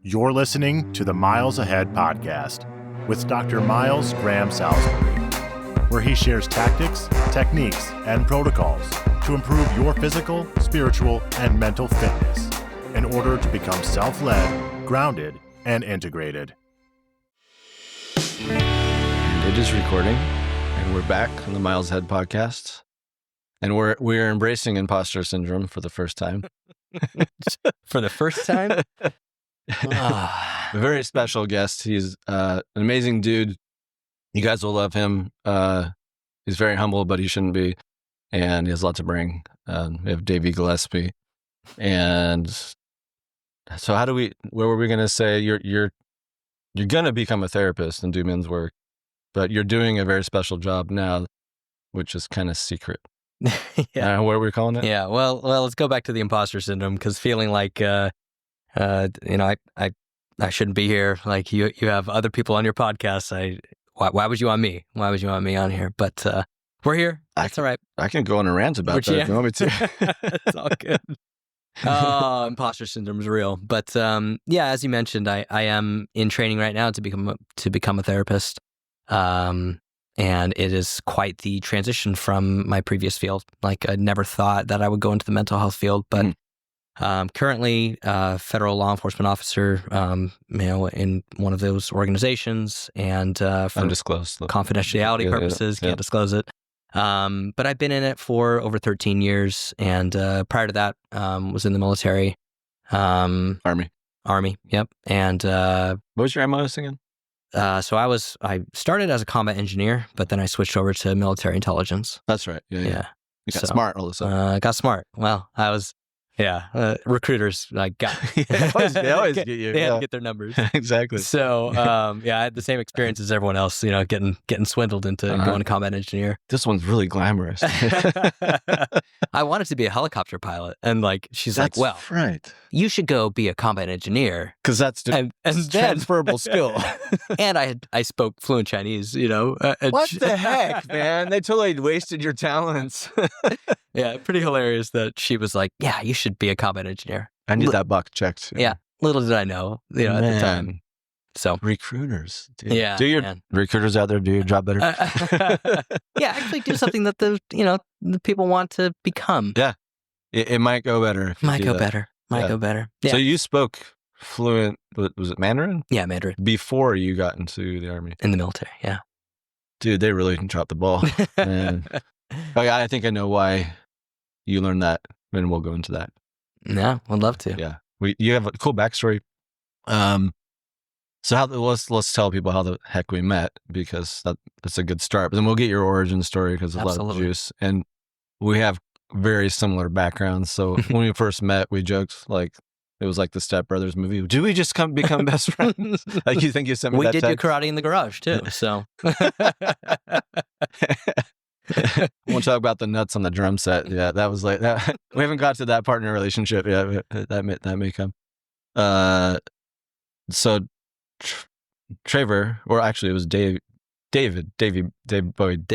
You're listening to the Miles Ahead podcast with Dr. Miles Graham Salisbury, where he shares tactics, techniques, and protocols to improve your physical, spiritual, and mental fitness in order to become self-led, grounded, and integrated. And it is recording, and we're back on the Miles Ahead podcast, and we're embracing imposter syndrome for the first time. For the first time? A very special guest. He's an amazing dude. You guys will love him. He's very humble, but he shouldn't be, and he has a lot to bring. We have Davy Gillespie, and so where were we going to say you're going to become a therapist and do men's work, but you're doing a very special job now, which is kind of secret. Yeah. What are we calling it? Yeah. Well, let's go back to the imposter syndrome, because feeling like, I shouldn't be here. Like you have other people on your podcast. Why would you want me? Why would you want me on here? But we're here. That's all right. I can go on a rant about that if you want me to. It's all good. Oh, imposter syndrome is real. But yeah, as you mentioned, I am in training right now to become a therapist. And it is quite the transition from my previous field. Like I never thought that I would go into the mental health field, but currently federal law enforcement officer, in one of those organizations, and for undisclosed confidentiality purposes, can't disclose it. But I've been in it for over 13 years, and prior to that, was in the military. Army. Yep. And what was your MOS again? So I started as a combat engineer, but then I switched over to military intelligence. That's right. Yeah. You got smart all of a sudden. I got smart. Well, I was. Yeah, recruiters got they always get you. They had to get their numbers. Exactly. So I had the same experience as everyone else. Getting swindled into going to combat engineer. This one's really glamorous. I wanted to be a helicopter pilot, and she's that's like, "Well, right. You should go be a combat engineer because that's and transferable skill." And I spoke fluent Chinese. What the heck, man? They totally wasted your talents. Yeah, pretty hilarious that she was like, "Yeah, you should be a combat engineer." I need that box checked. Yeah, little did I know, at the time. So recruiters, yeah, do your recruiters out there do your job better? Yeah, actually do something that the people want to become. Yeah, it might go better. Might go better. Yeah. So you spoke fluent. Was it Mandarin? Yeah, Mandarin. Before you got into the Army, in the military. Yeah, dude, they really dropped the ball. Man. I think I know why you learned that, and we'll go into that. Yeah, would love to. Yeah, you have a cool backstory. So let's tell people how the heck we met, because that's a good start. But then we'll get your origin story, because there's a lot of juice, and we have very similar backgrounds. So when we first met, we joked like it was like the Step Brothers movie. Do we just become best friends? Like you think you sent me that text? We did do karate in the garage too. So. We'll talk about the nuts on the drum set. Yeah, that was like that. We haven't got to that partner relationship yet. That may come. So Trevor, or actually it was David Boyd.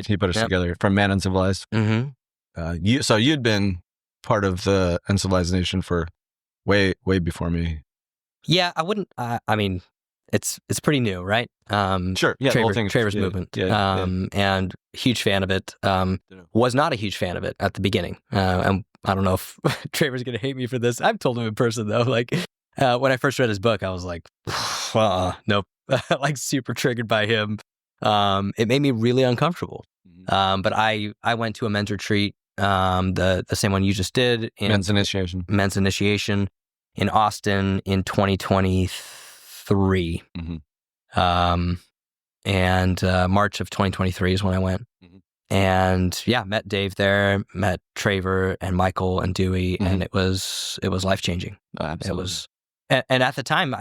He put us together from Man Uncivilized. Mm-hmm. You'd been part of the Uncivilized Nation for way before me. Yeah, I wouldn't. I mean, it's pretty new, right? Sure. Yeah, the whole thing. Trevor's movement. Yeah. And huge fan of it. Was not a huge fan of it at the beginning. And I don't know if Trevor's going to hate me for this. I've told him in person though. When I first read his book, I was like, nope. Super triggered by him. It made me really uncomfortable. But I went to a men's retreat, the same one you just did. Men's Initiation in Austin in 2023. Mm-hmm. And March of 2023 is when I went. Mm-hmm. And yeah, met Dave there, met Trevor and Michael and Dewey, mm-hmm. and it was life-changing. Oh, absolutely. It was, and at the time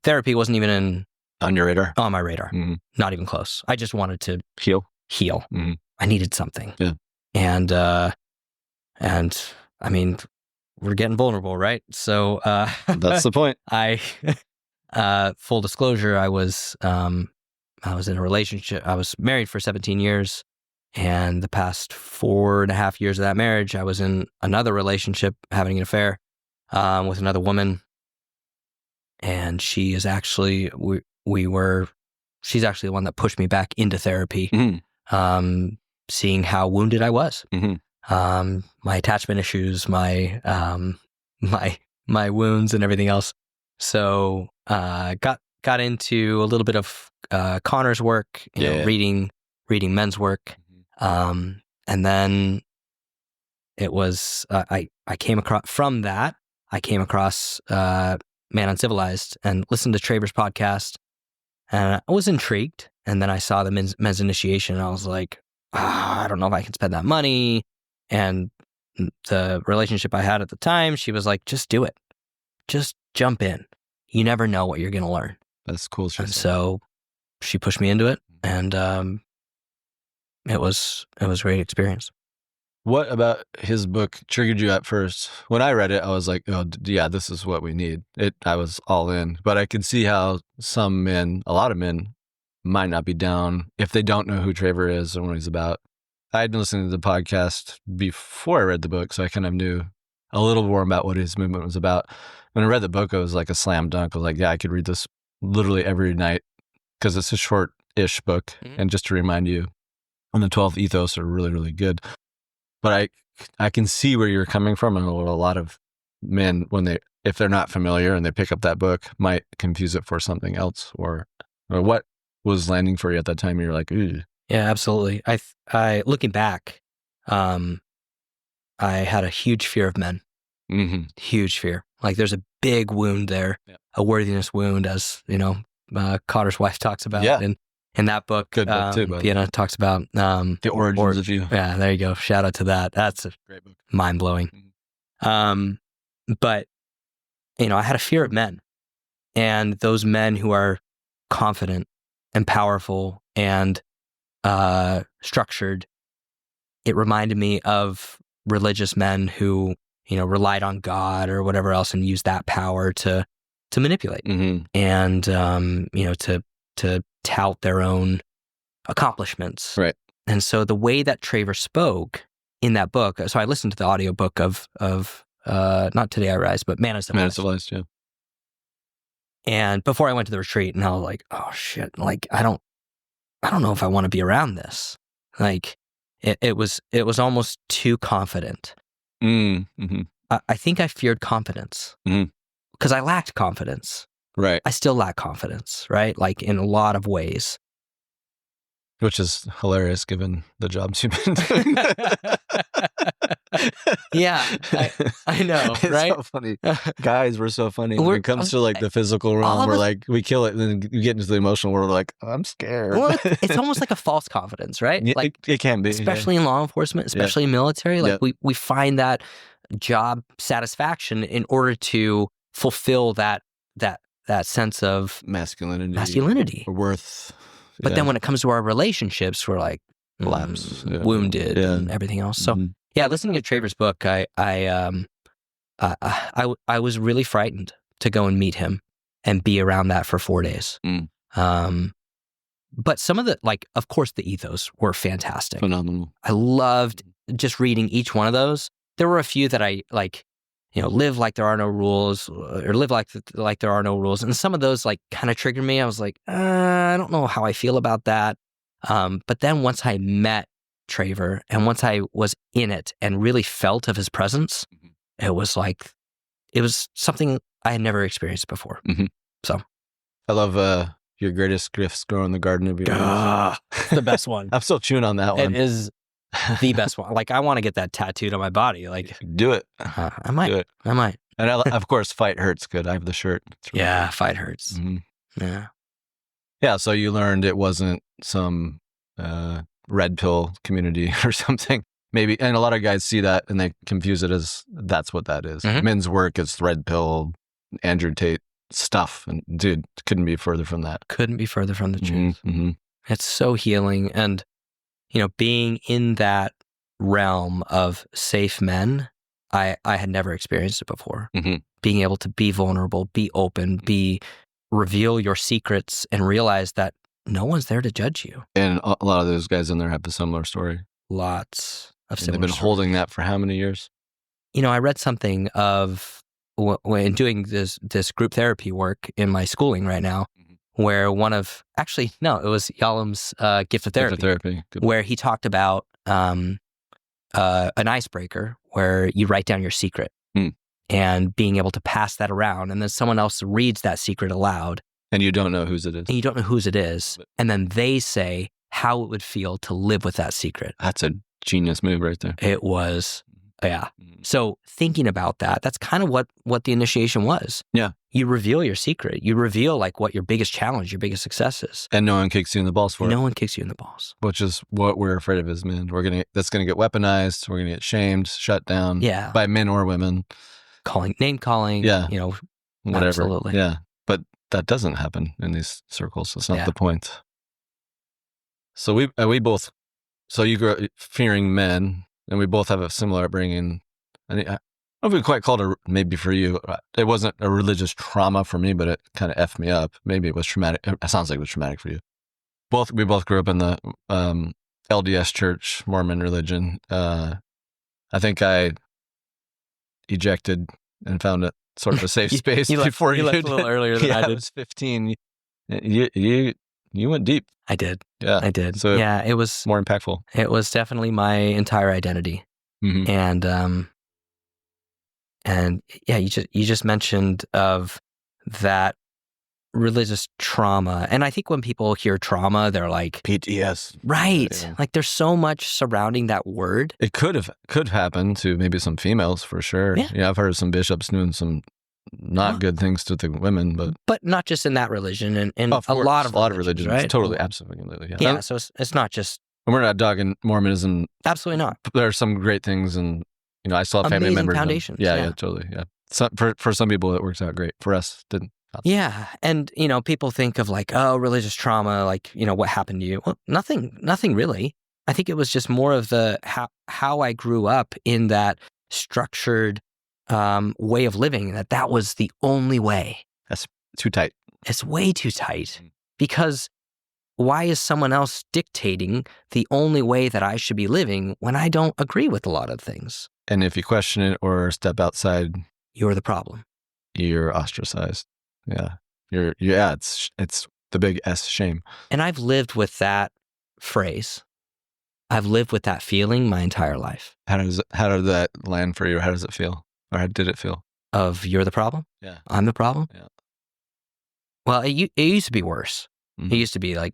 therapy wasn't even on your radar? On my radar. Mm-hmm. Not even close. I just wanted to heal. Mm-hmm. I needed something. Yeah. And I mean, we're getting vulnerable, right? So that's the point. Full disclosure, I was in a relationship. I was married for 17 years, and the past 4.5 years of that marriage, I was in another relationship, having an affair with another woman. and she is actually she's actually the one that pushed me back into therapy. Seeing how wounded I was, my attachment issues, my wounds and everything else. So got into a little bit of Connor's work, you know, reading men's work, and then it was I came across Man Uncivilized and listened to Traver's podcast, and I was intrigued. And then I saw the men's initiation, and I was like, I don't know if I can spend that money. And the relationship I had at the time, she was like, just do it. Just jump in. You never know what you're going to learn. That's cool. And so she pushed me into it, and it was a great experience. What about his book triggered you at first? When I read it, I was like, oh, yeah, this is what we need. I was all in. But I could see how some men, a lot of men, might not be down if they don't know who Traver is and what he's about. I'd been listening to the podcast before I read the book, so I kind of knew a little more about what his movement was about. When I read the book, it was like a slam dunk. I was like, yeah, I could read this literally every night because it's a short-ish book. And just to remind you, and the 12 ethos are really, really good. But I can see where you're coming from, and a lot of men, if they're not familiar and they pick up that book, might confuse it for something else. Or what was landing for you at that time? You're like, ooh. Yeah, absolutely. I looking back, I had a huge fear of men. Huge fear. Like there's a big wound there, a worthiness wound, as you know, Cotter's wife talks about. Yeah. In that book, good book too. Vienna talks about the origins of you. Yeah, there you go. Shout out to that. That's a great book. Mind blowing. But you know, I had a fear of men, and those men who are confident and powerful and structured. It reminded me of religious men who, you know, relied on God or whatever else and used that power to manipulate and you know, to tout their own accomplishments. Right. And so the way that Traver spoke in that book, so I listened to the audiobook of not Today I Rise, but Man Uncivilized. Man Uncivilized, yeah. And before I went to the retreat, and I was like, oh shit, like I don't know if I want to be around this. Like it was almost too confident. I think I feared confidence because I lacked confidence. Right. I still lack confidence, right? Like in a lot of ways. Which is hilarious given the jobs you've been doing. Yeah, I know, it's right? so funny. Guys, we're so funny. When it comes to like the physical realm, we're like, we kill it, and then you get into the emotional world, we're like, oh, I'm scared. Well, it's almost like a false confidence, right? Yeah, like it can be. Especially in law enforcement, especially in military. Like we find that job satisfaction in order to fulfill that sense of masculinity or worth. But then when it comes to our relationships, we're like wounded and everything else. So yeah, listening to Traver's book, I was really frightened to go and meet him and be around that for 4 days. But some of the, like, of course, the ethos were fantastic. Phenomenal. I loved just reading each one of those. There were a few that I like, you know, live like there are no rules, or live like there are no rules. And some of those like kind of triggered me. I was like, I don't know how I feel about that. But then once I met Traver and once I was in it and really felt of his presence, it was something I had never experienced before. So I love your greatest gifts grow in the garden of your life. The best one. I'm still chewing on that one. It is the best one. Like I want to get that tattooed on my body. Like do it. I might. Do it. I might. And of course, fight hurts. Good. I have the shirt. Really good. Fight hurts. Yeah. Yeah. So you learned it wasn't some red pill community or something. Maybe, and a lot of guys see that and they confuse it as that's what that is. Men's work is red pill, Andrew Tate stuff. And dude, couldn't be further from that. Couldn't be further from the truth. It's so healing. And, you know, being in that realm of safe men, I had never experienced it before. Being able to be vulnerable, be open, reveal your secrets and realize that no one's there to judge you. And a lot of those guys in there have a similar story. Lots of similar stories. They've been holding that for how many years? You know, I read something of when doing this group therapy work in my schooling right now, where it was Yalom's Gift of Therapy, where he talked about an icebreaker where you write down your secret and being able to pass that around, and then someone else reads that secret aloud. And you don't know whose it is. And you don't know whose it is. And then they say how it would feel to live with that secret. That's a genius move right there. It was, yeah. So thinking about that, that's kind of what the initiation was. Yeah. You reveal your secret. You reveal like what your biggest challenge, your biggest success is. And no one kicks you in the balls for it. No one kicks you in the balls. Which is what we're afraid of as men. That's gonna get weaponized. We're gonna get shamed, shut down. Yeah. By men or women. Name calling. Yeah. Whatever. Absolutely. Yeah. But that doesn't happen in these circles. That's not the point. So we both. So you grew up fearing men, and we both have a similar upbringing. I don't know if we quite called it, maybe for you, it wasn't a religious trauma for me, but it kind of effed me up. Maybe it was traumatic. It sounds like it was traumatic for you. We both grew up in the LDS church, Mormon religion. I think I ejected and found a sort of a safe space before you left a little earlier than I did. I was 15. You went deep. I did. Yeah, I did. So yeah, it was more impactful. It was definitely my entire identity. And yeah, you just mentioned of that religious trauma, and I think when people hear trauma, they're like PTS, right? Yeah. Like there's so much surrounding that word. It could happen to maybe some females for sure. Yeah, I've heard of some bishops doing some not good things to the women, but not just in that religion, and a lot of religions, right? Totally, absolutely, yeah. Yeah, so it's not just. We're not dogging Mormonism. Absolutely not. There are some great things, and I still have family members. Foundations. Yeah, totally. Yeah, for some people it works out great. For us, didn't. Yeah, and people think of like, oh, religious trauma, like what happened to you? Well, nothing really. I think it was just more of the how I grew up in that structured way of living. That was the only way. That's too tight. It's way too tight because. Why is someone else dictating the only way that I should be living when I don't agree with a lot of things? And if you question it or step outside, you're the problem. You're ostracized. Yeah. It's the big S, shame. And I've lived with that phrase. I've lived with that feeling my entire life. How did that land for you? How does it feel? Or how did it feel? Of you're the problem? Yeah. I'm the problem? Yeah. Well, it used to be worse. Mm-hmm. It used to be like,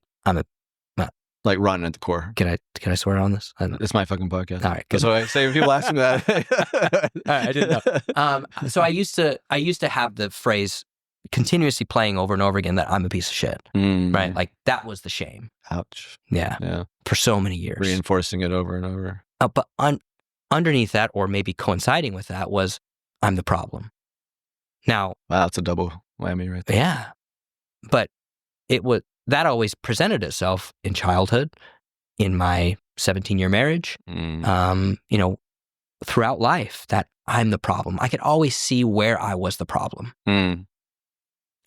like rotten at the core. Can I swear on this? It's my fucking podcast. All right. Good. So I say when people ask me that. All right, I didn't know. So I used to have the phrase continuously playing over and over again that I'm a piece of shit. Right? Like that was the shame. Ouch. Yeah. For so many years. Reinforcing it over and over. But underneath that, or maybe coinciding with that, was I'm the problem. Now. Wow, it's a double whammy right there. Yeah. But that always presented itself in childhood, in my 17-year marriage, throughout life, that I'm the problem. I could always see where I was the problem. And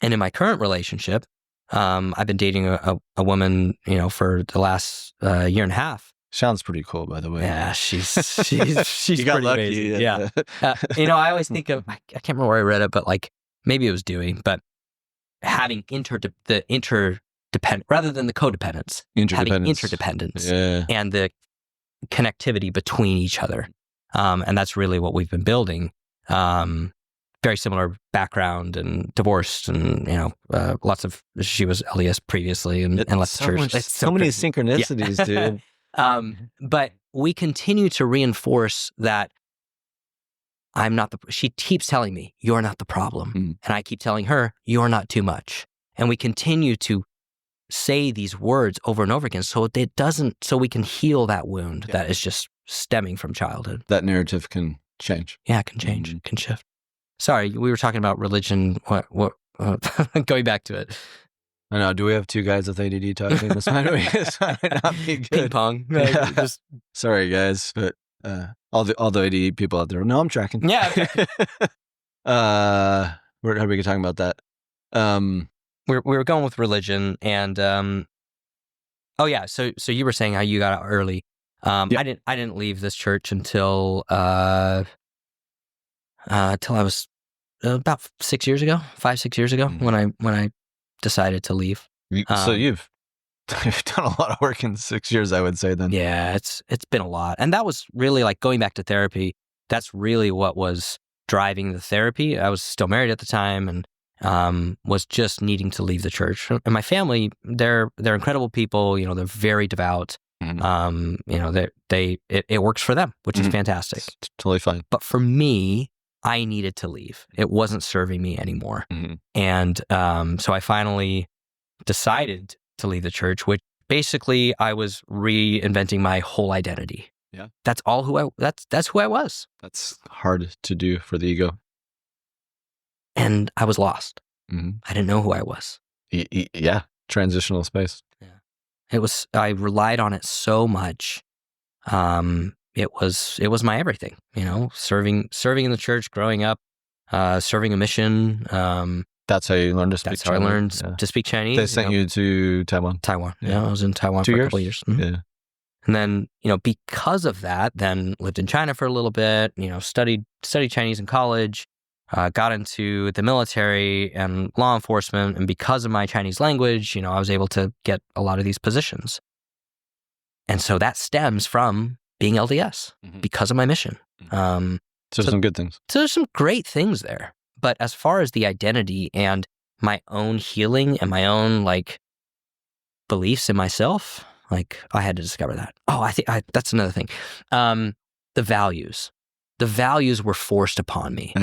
in my current relationship, I've been dating a woman, for the last year and a half. Sounds pretty cool, by the way. Yeah, she's you got pretty lucky. amazing. Yeah. I always think of, I can't remember where I read it, but like maybe it was Dewey, but having rather than the codependence, having interdependence and the connectivity between each other. And that's really what we've been building. Very similar background and divorced and, she was LDS previously and left the church. So many synchronicities, dude. But we continue to reinforce that she keeps telling me, you're not the problem. And I keep telling her, you're not too much. And we continue to say these words over and over again so we can heal that wound that is just stemming from childhood. That narrative can change. Yeah, it can change, can shift. Sorry, we were talking about religion. What going back to it. I know. Do we have two guys with ADD talking? This might not be good. Ping pong. Yeah. Sorry, guys, but all the ADD people out there. No, I'm tracking. Yeah. Okay. How are we talking about that? We were going with religion, and so you were saying how you got out early. Yep. I didn't leave this church until I was about 6 years ago, 5-6 years ago, when I decided to leave. So you've done a lot of work in 6 years, I would say then. Yeah, it's been a lot. And that was really like going back to therapy. That's really what was driving the therapy. I was still married at the time and was just needing to leave the church. And my family, they're incredible people. You know, they're very devout. You know, it works for them, which is fantastic. It's totally fine. But for me, I needed to leave. It wasn't serving me anymore. And so I finally decided to leave the church, which basically I was reinventing my whole identity. Yeah. That's who I was. That's hard to do for the ego. And I was lost. I didn't know who I was. Yeah. Transitional space. Yeah. I relied on it so much. It was my everything, you know, serving in the church, growing up, serving a mission. That's how you learned to speak Chinese. That's how I learned to speak Chinese. They sent you to Taiwan. Yeah, I was in Taiwan for a couple of years. Yeah. And then, you know, because of that, then lived in China for a little bit, you know, studied Chinese in college, got into the military and law enforcement. And because of my Chinese language, you know, I was able to get a lot of these positions. And so that stems from being LDS because of my mission. So some good things. So there's some great things there. But as far as the identity and my own healing and my own like beliefs in myself, like I had to discover that. Oh, I think that's another thing. The values were forced upon me.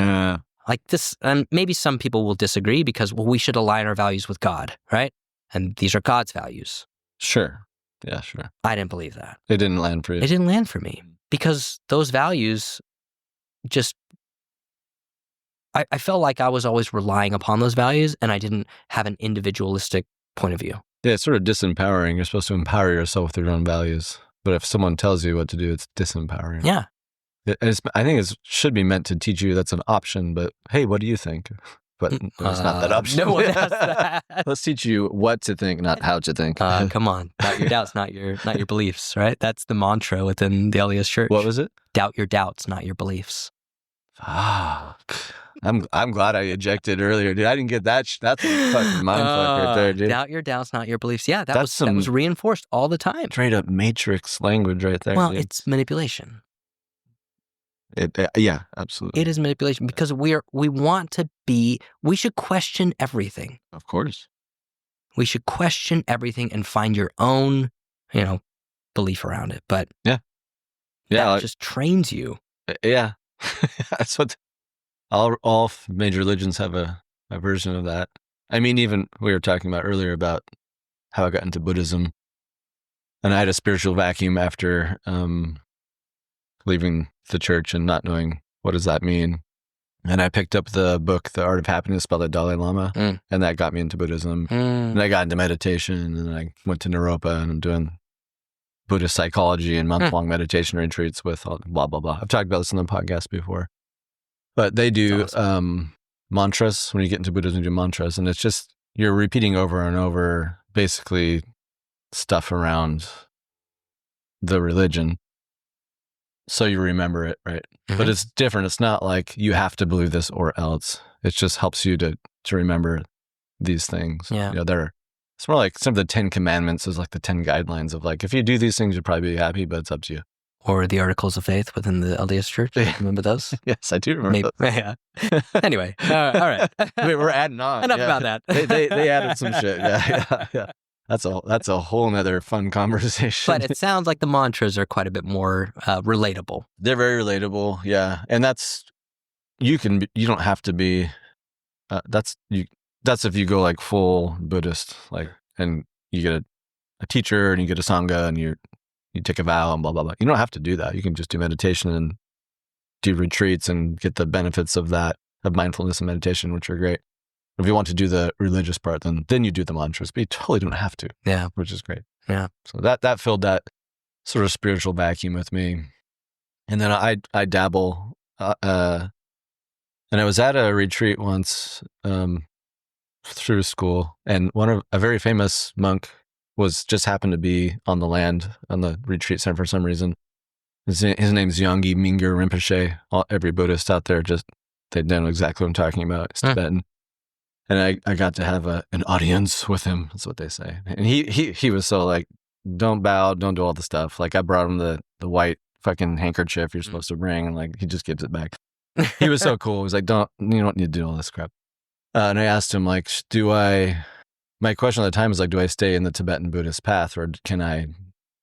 Like this, and maybe some people will disagree because, well, we should align our values with God, right? And these are God's values. Sure. Yeah, sure. I didn't believe that. It didn't land for you. It didn't land for me because those values just, I felt like I was always relying upon those values and I didn't have an individualistic point of view. Yeah, it's sort of disempowering. You're supposed to empower yourself with your own values. But if someone tells you what to do, it's disempowering. Yeah. I think it should be meant to teach you that's an option, but hey, what do you think? But it's not that option. No one has that. Let's teach you what to think, not how to think. Come on. Doubt your doubts, not your beliefs, right? That's the mantra within the LDS Church. What was it? Doubt your doubts, not your beliefs. I'm glad I ejected earlier, dude. I didn't get that. That's a fucking mindfuck right there, dude. Doubt your doubts, not your beliefs. Yeah, that was reinforced all the time. Straight up matrix language right there. Well, dude. it's manipulation. Yeah, absolutely. It is manipulation because we should question everything. Of course. We should question everything and find your own, you know, belief around it. But that just trains you. Yeah. That's what all major religions have a version of that. I mean, even we were talking about earlier about how I got into Buddhism, and I had a spiritual vacuum after leaving the church and not knowing what does that mean. And I picked up the book, The Art of Happiness by the Dalai Lama, and that got me into Buddhism. And I got into meditation, and I went to Naropa, and I'm doing Buddhist psychology and month-long meditation retreats with blah, blah, blah. I've talked about this on the podcast before. But they do mantras. When you get into Buddhism, you do mantras. And it's just, you're repeating over and over, basically stuff around the religion. So you remember it, right? But it's different. It's not like you have to believe this or else. It just helps you to remember these things. Yeah. You know, it's more like some of the 10 commandments is like the 10 guidelines of like, if you do these things, you'll probably be happy, but it's up to you. Or the Articles of Faith within the LDS Church. Remember those? Yes, I do remember those. Yeah. Anyway, all right. Wait, we're adding on. Enough about that. They added some shit. Yeah. That's a whole nother fun conversation. But it sounds like the mantras are quite a bit more relatable. They're very relatable, yeah. And you don't have to be. That's if you go like full Buddhist, like, and you get a teacher and you get a sangha and you take a vow and blah, blah, blah. You don't have to do that. You can just do meditation and do retreats and get the benefits of that, of mindfulness and meditation, which are great. If you want to do the religious part, then you do the mantras, but you totally don't have to. Yeah. Which is great. Yeah. So that filled that sort of spiritual vacuum with me. And then I dabble, and I was at a retreat once through school, and a very famous monk just happened to be on the land on the retreat center for some reason. His name's Yongey Mingyur Rinpoche. Every Buddhist out there just they know exactly what I'm talking about. It's Tibetan. And I got to have an audience with him. That's what they say. And he was so like, don't bow, don't do all the stuff. Like I brought him the white fucking handkerchief you're supposed to bring, and like he just gives it back. He was so cool. He was like, you don't need to do all this crap. And I asked him like, my question at the time was like, do I stay in the Tibetan Buddhist path, or can I,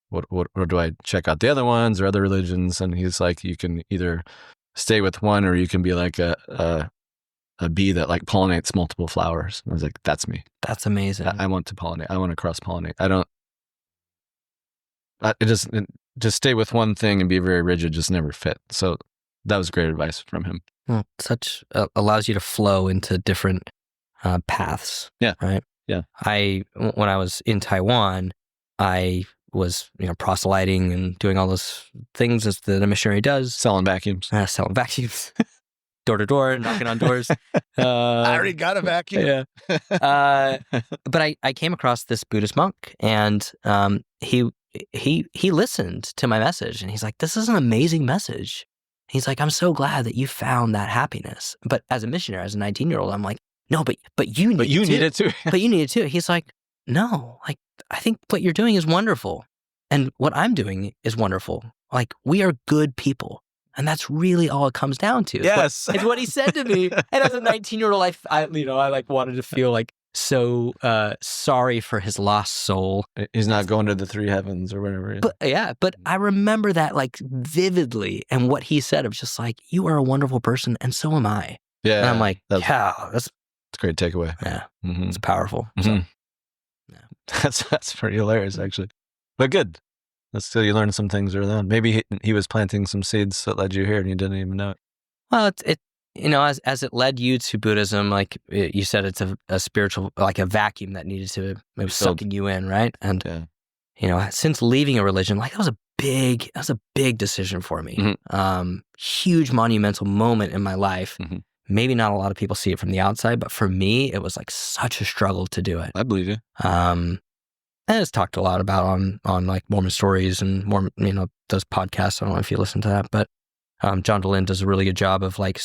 or do I check out the other ones or other religions? And he's like, you can either stay with one, or you can be like a bee that like pollinates multiple flowers. And I was like, that's me. That's amazing. I want to pollinate. I want to cross pollinate. Just stay with one thing and be very rigid just never fit. So that was great advice from him. Well, allows you to flow into different paths. Yeah. Right. Yeah. When I was in Taiwan, I was, proselyting and doing all those things as the missionary does. Selling vacuums. Selling vacuums. Door to door, knocking on doors. I already got a vacuum. Yeah. But I came across this Buddhist monk, and he listened to my message, and he's like, this is an amazing message. He's like, I'm so glad that you found that happiness. But as a missionary, as a 19-year-old, I'm like, no, but you need it too. But you need it too. He's like, no, like, I think what you're doing is wonderful. And what I'm doing is wonderful. Like, we are good people. And that's really all it comes down to. Yes. It's what he said to me. And as a 19-year-old, I like wanted to feel like so sorry for his lost soul. He's not going to the three heavens or whatever. But I remember that like vividly. And what he said, it was just like, you are a wonderful person, and so am I. Yeah. And I'm like, that's a great takeaway. Yeah. Mm-hmm. It's powerful. Mm-hmm. So, yeah. That's pretty hilarious, actually. But good. That's still, you learned some things early on. Maybe he was planting some seeds that led you here and you didn't even know it. Well, as it led you to Buddhism, like you said, it's a spiritual, like a vacuum that needed to maybe sucking you in, right? And since leaving a religion, like that was a big decision for me. Mm-hmm. Huge monumental moment in my life. Mm-hmm. Maybe not a lot of people see it from the outside, but for me, it was like such a struggle to do it. I believe you. And it's talked a lot about on like Mormon Stories and more, those podcasts. I don't know if you listen to that, but John DeLynn does a really good job of like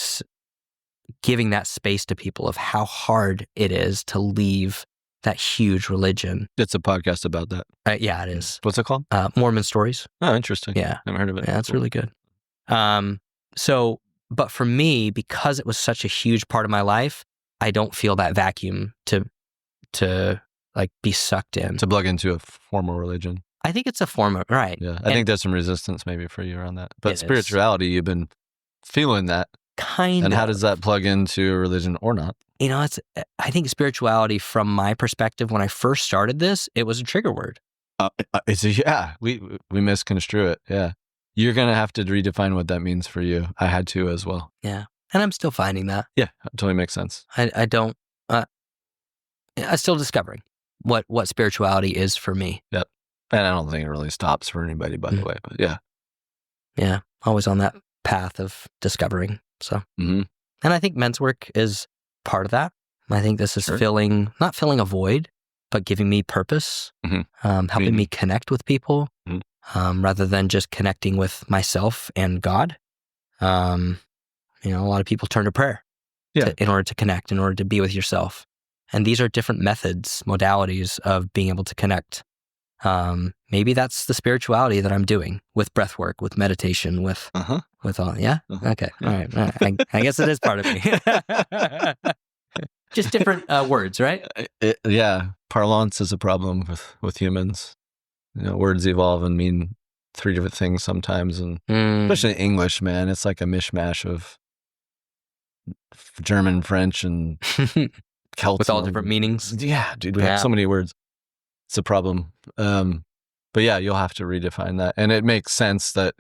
giving that space to people of how hard it is to leave that huge religion. It's a podcast about that. Yeah, it is. What's it called? Mormon Stories. Oh, interesting. Yeah. Never heard of it. Yeah, it's really good. But for me, because it was such a huge part of my life, I don't feel that vacuum to like be sucked in. To plug into a formal religion. I think it's a form of, right. Yeah. I think there's some resistance maybe for you around that. But spirituality, you've been feeling that. Kind of. And how does that plug into a religion or not? I think spirituality, from my perspective, when I first started this, it was a trigger word. We misconstrue it. Yeah. You're going to have to redefine what that means for you. I had to as well. Yeah. And I'm still finding that. Yeah. Totally makes sense. I'm still discovering what spirituality is for me. Yep. And I don't think it really stops for anybody, by the way, but yeah. Yeah. Always on that path of discovering. So, And I think men's work is part of that. I think this is not filling a void, but giving me purpose, helping me connect with people, rather than just connecting with myself and God. A lot of people turn to prayer in order to connect, in order to be with yourself. And these are different methods, modalities of being able to connect. Maybe that's the spirituality that I'm doing with breath work, with meditation, with all. Yeah. Okay. Yeah. All right. I guess it is part of me. Just different words, right? Parlance is a problem with humans. Words evolve and mean three different things sometimes, and especially English, man, it's like a mishmash of German, French, and Celtic. With all different meanings. Yeah, dude, we have so many words. It's a problem. But yeah, you'll have to redefine that. And it makes sense that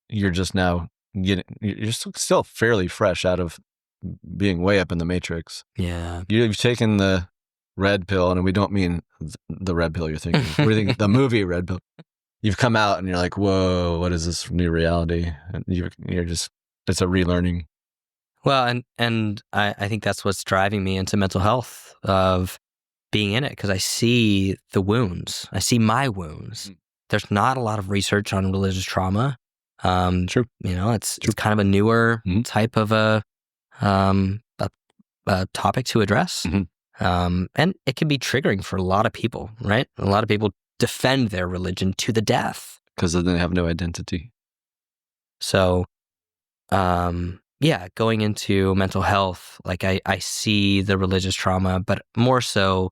you're just now you're still fairly fresh out of being way up in the matrix. Yeah. You've taken the red pill, and we don't mean the red pill you're thinking. We're thinking the movie Red Pill. You've come out and you're like, whoa, what is this new reality? And you're just, it's a relearning. Well, and I think that's what's driving me into mental health, of being in it, because I see the wounds. I see my wounds. There's not a lot of research on religious trauma. True. It's kind of a newer type of a a topic to address. Mm-hmm. And it can be triggering for a lot of people, right? A lot of people defend their religion to the death. Because then they have no identity. So, going into mental health, like I see the religious trauma, but more so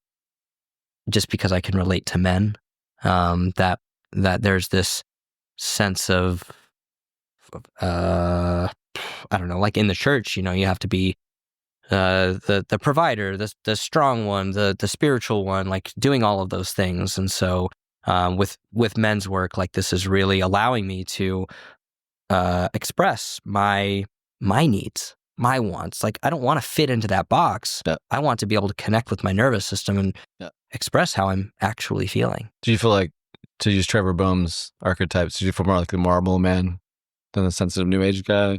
just because I can relate to men, that there's this sense of, I don't know, like in the church, you have to be the provider, the strong one, the spiritual one, like doing all of those things. And so with men's work, like this is really allowing me to express my needs, my wants. Like I don't want to fit into that box. Yeah. I want to be able to connect with my nervous system and express how I'm actually feeling. Do you feel like, to use Trevor Boehm's archetypes, do you feel more like the marble man than the sensitive new age guy?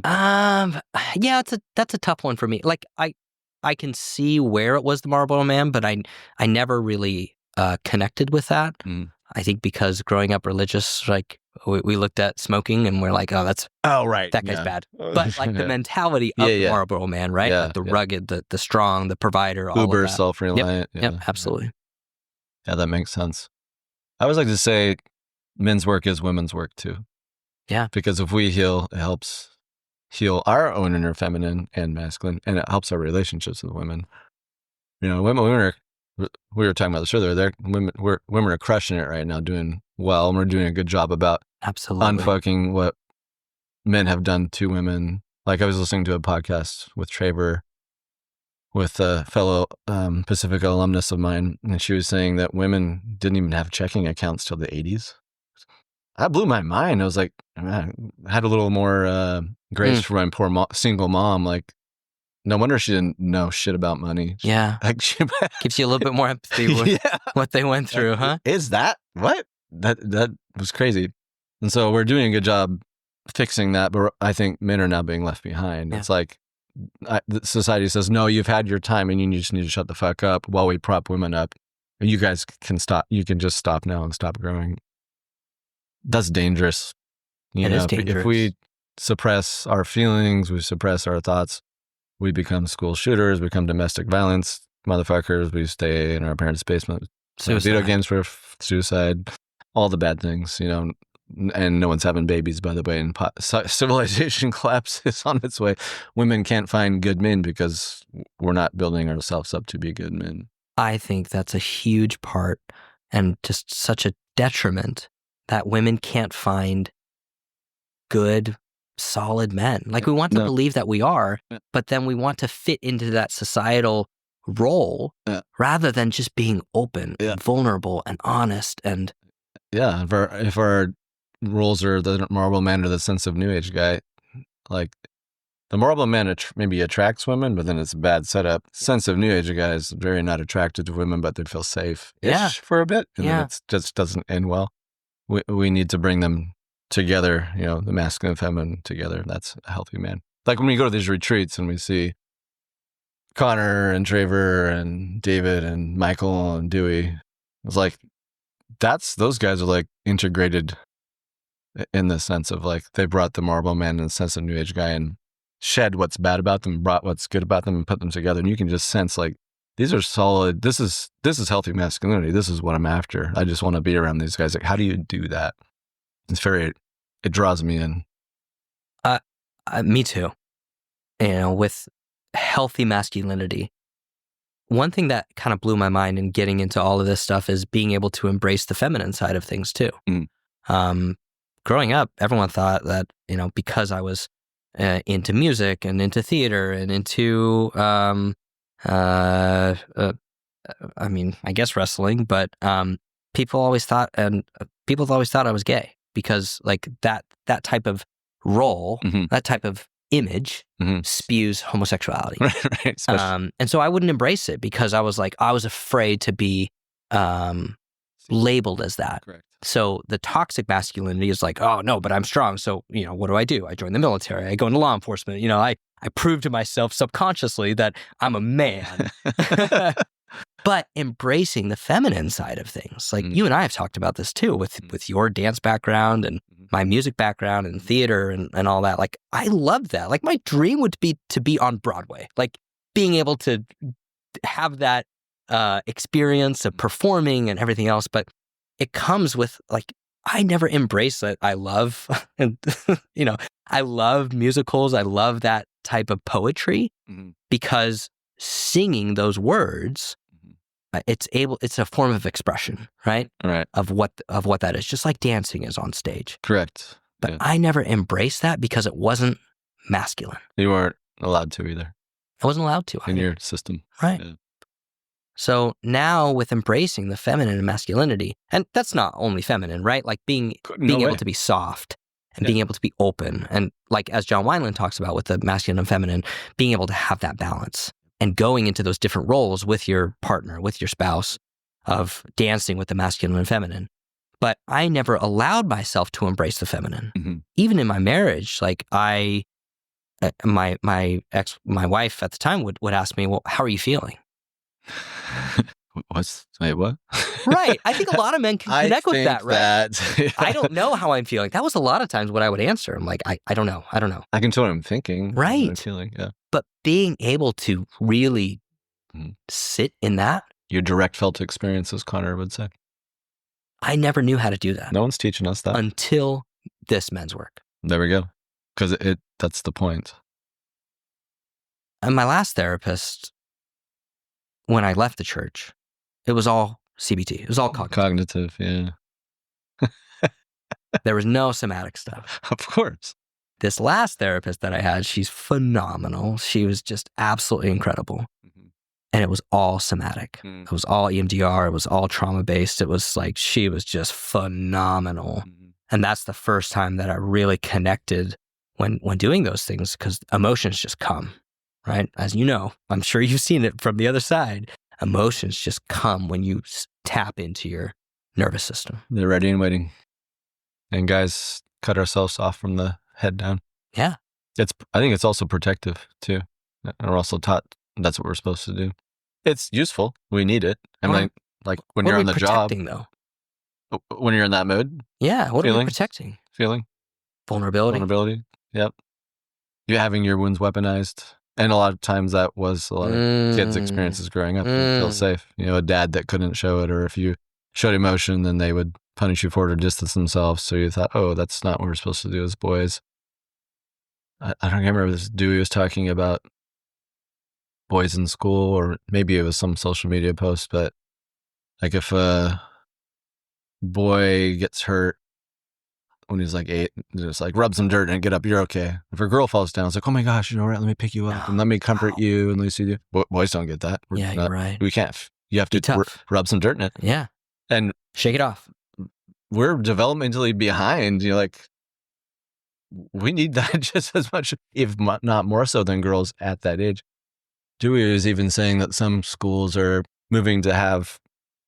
Yeah, that's a tough one for me. Like I can see where it was the marble man, but I never really connected with that. I think because growing up religious, like we looked at smoking and we're like, oh, that guy's bad. But like the mentality of the marble man, right? Yeah, like the rugged, the strong, the provider, all uber of that. self-reliant. Yep, absolutely. Yeah, that makes sense. I always like to say men's work is women's work too. Yeah. Because if we heal, it helps heal our own inner feminine and masculine, and it helps our relationships with women. Women are, we were talking about this earlier, women are crushing it right now, doing well, and we're doing a good job about unfucking what men have done to women. Like I was listening to a podcast with Trevor, with a fellow Pacifica alumnus of mine, and she was saying that women didn't even have checking accounts till the 80s. That blew my mind. I was like, man, I had a little more grace for my poor single mom. Like, no wonder she didn't know shit about money. Yeah. Like, gives you a little bit more empathy with what they went through, huh? Is that what? That was crazy. And so we're doing a good job fixing that, but I think men are now being left behind. Yeah. It's like society says, no, you've had your time and you just need to shut the fuck up while we prop women up. And you guys can stop. You can just stop now and stop growing. That's dangerous. It is dangerous. If we suppress our feelings, we suppress our thoughts, we become school shooters, become domestic violence motherfuckers, we stay in our parents' basement, video games for suicide, all the bad things, and no one's having babies, by the way, and civilization collapses on its way. Women can't find good men because we're not building ourselves up to be good men. I think that's a huge part and just such a detriment that women can't find good, solid men. Like we want to believe that we are, but then we want to fit into that societal role rather than just being open and vulnerable and honest. And if our roles are the marble man or the sensitive new age guy, like the marble man maybe attracts women, but then it's a bad setup. Sensitive new age guy is very not attracted to women, but they feel safe for a bit, and then it just doesn't end well. We need to bring them together, the masculine and feminine together. That's a healthy man. Like when we go to these retreats and we see Connor and Trevor and David and Michael and Dewey, it's like, those guys are like integrated in the sense of like, they brought the marble man and the sense of new age guy and shed what's bad about them, brought what's good about them and put them together. And you can just sense like, these are solid. This is healthy masculinity. This is what I'm after. I just want to be around these guys. Like, how do you do that? It draws me in. Me too. With healthy masculinity, one thing that kind of blew my mind in getting into all of this stuff is being able to embrace the feminine side of things too. Growing up, everyone thought that, because I was into music and into theater and into I guess wrestling, but people always thought I was gay because like that type of role, that type of image spews homosexuality. Right. And so I wouldn't embrace it because I was afraid to be labeled as that. Correct. So the toxic masculinity is like, oh no, but I'm strong. So, what do? I join the military. I go into law enforcement. I prove to myself subconsciously that I'm a man. But embracing the feminine side of things, like you and I have talked about this too, with your dance background and my music background and theater and all that, like I loved that. Like my dream would be to be on Broadway, like being able to have that experience of performing and everything else. But it comes with like, I never embraced it. I love, and I love musicals. I love that type of poetry because singing those words, it's a form of expression, right? Right. Of what that is, just like dancing is on stage. Correct. But I never embraced that because it wasn't masculine. You weren't allowed to either. I wasn't allowed to. In your system. Right. Yeah. So now with embracing the feminine and masculinity, and that's not only feminine, right? Like being able to be soft and being able to be open. And like as John Wineland talks about with the masculine and feminine, being able to have that balance and going into those different roles with your partner, with your spouse, of dancing with the masculine and feminine. But I never allowed myself to embrace the feminine. Even in my marriage, like my wife at the time would ask me, well, how are you feeling? Wait, what? Right. I think a lot of men can connect with that, right? Yeah. I don't know how I'm feeling. That was a lot of times what I would answer. I'm like, I don't know. I don't know. I can tell what I'm thinking. Right. What I'm feeling, yeah. But being able to really sit in that. Your direct felt experiences, Connor would say. I never knew how to do that. No one's teaching us that. Until this men's work. There we go. Because that's the point. And my last therapist, when I left the church, it was all CBT. It was all cognitive. Yeah. There was no somatic stuff. Of course. This last therapist that I had, she's phenomenal. She was just absolutely incredible. And it was all somatic. It was all EMDR. It was all trauma-based. It was like, she was just phenomenal. And that's the first time that I really connected when doing those things, because emotions just come, right? As you know, I'm sure you've seen it from the other side. Emotions just come when you tap into your nervous system. They're ready and waiting. And guys, cut ourselves off from the head down. Yeah. I think it's also protective too. And we're also taught that's what we're supposed to do. It's useful. We need it. And like when you're on the job. Though? When you're in that mood. Yeah. What are we protecting? Feeling. Vulnerability. Yep. You're having your wounds weaponized. And a lot of times that was a lot of kids' experiences growing up. And feel safe. A dad that couldn't show it, or if you showed emotion, then they would punish you for it or distance themselves. So you thought, oh, that's not what we're supposed to do as boys. I don't remember this Dewey was talking about boys in school, or maybe it was some social media post, but like if a boy gets hurt when he's like 8, just like rub some dirt and get up, you're okay. If a girl falls down, it's like, oh my gosh, right, let me pick you up and let me comfort you and let me see you. Boys don't get that. You're right. We can't. You have to rub some dirt in it. Yeah. And shake it off. We're developmentally behind. We need that just as much, if not more so, than girls at that age. Dewey was even saying that some schools are moving to have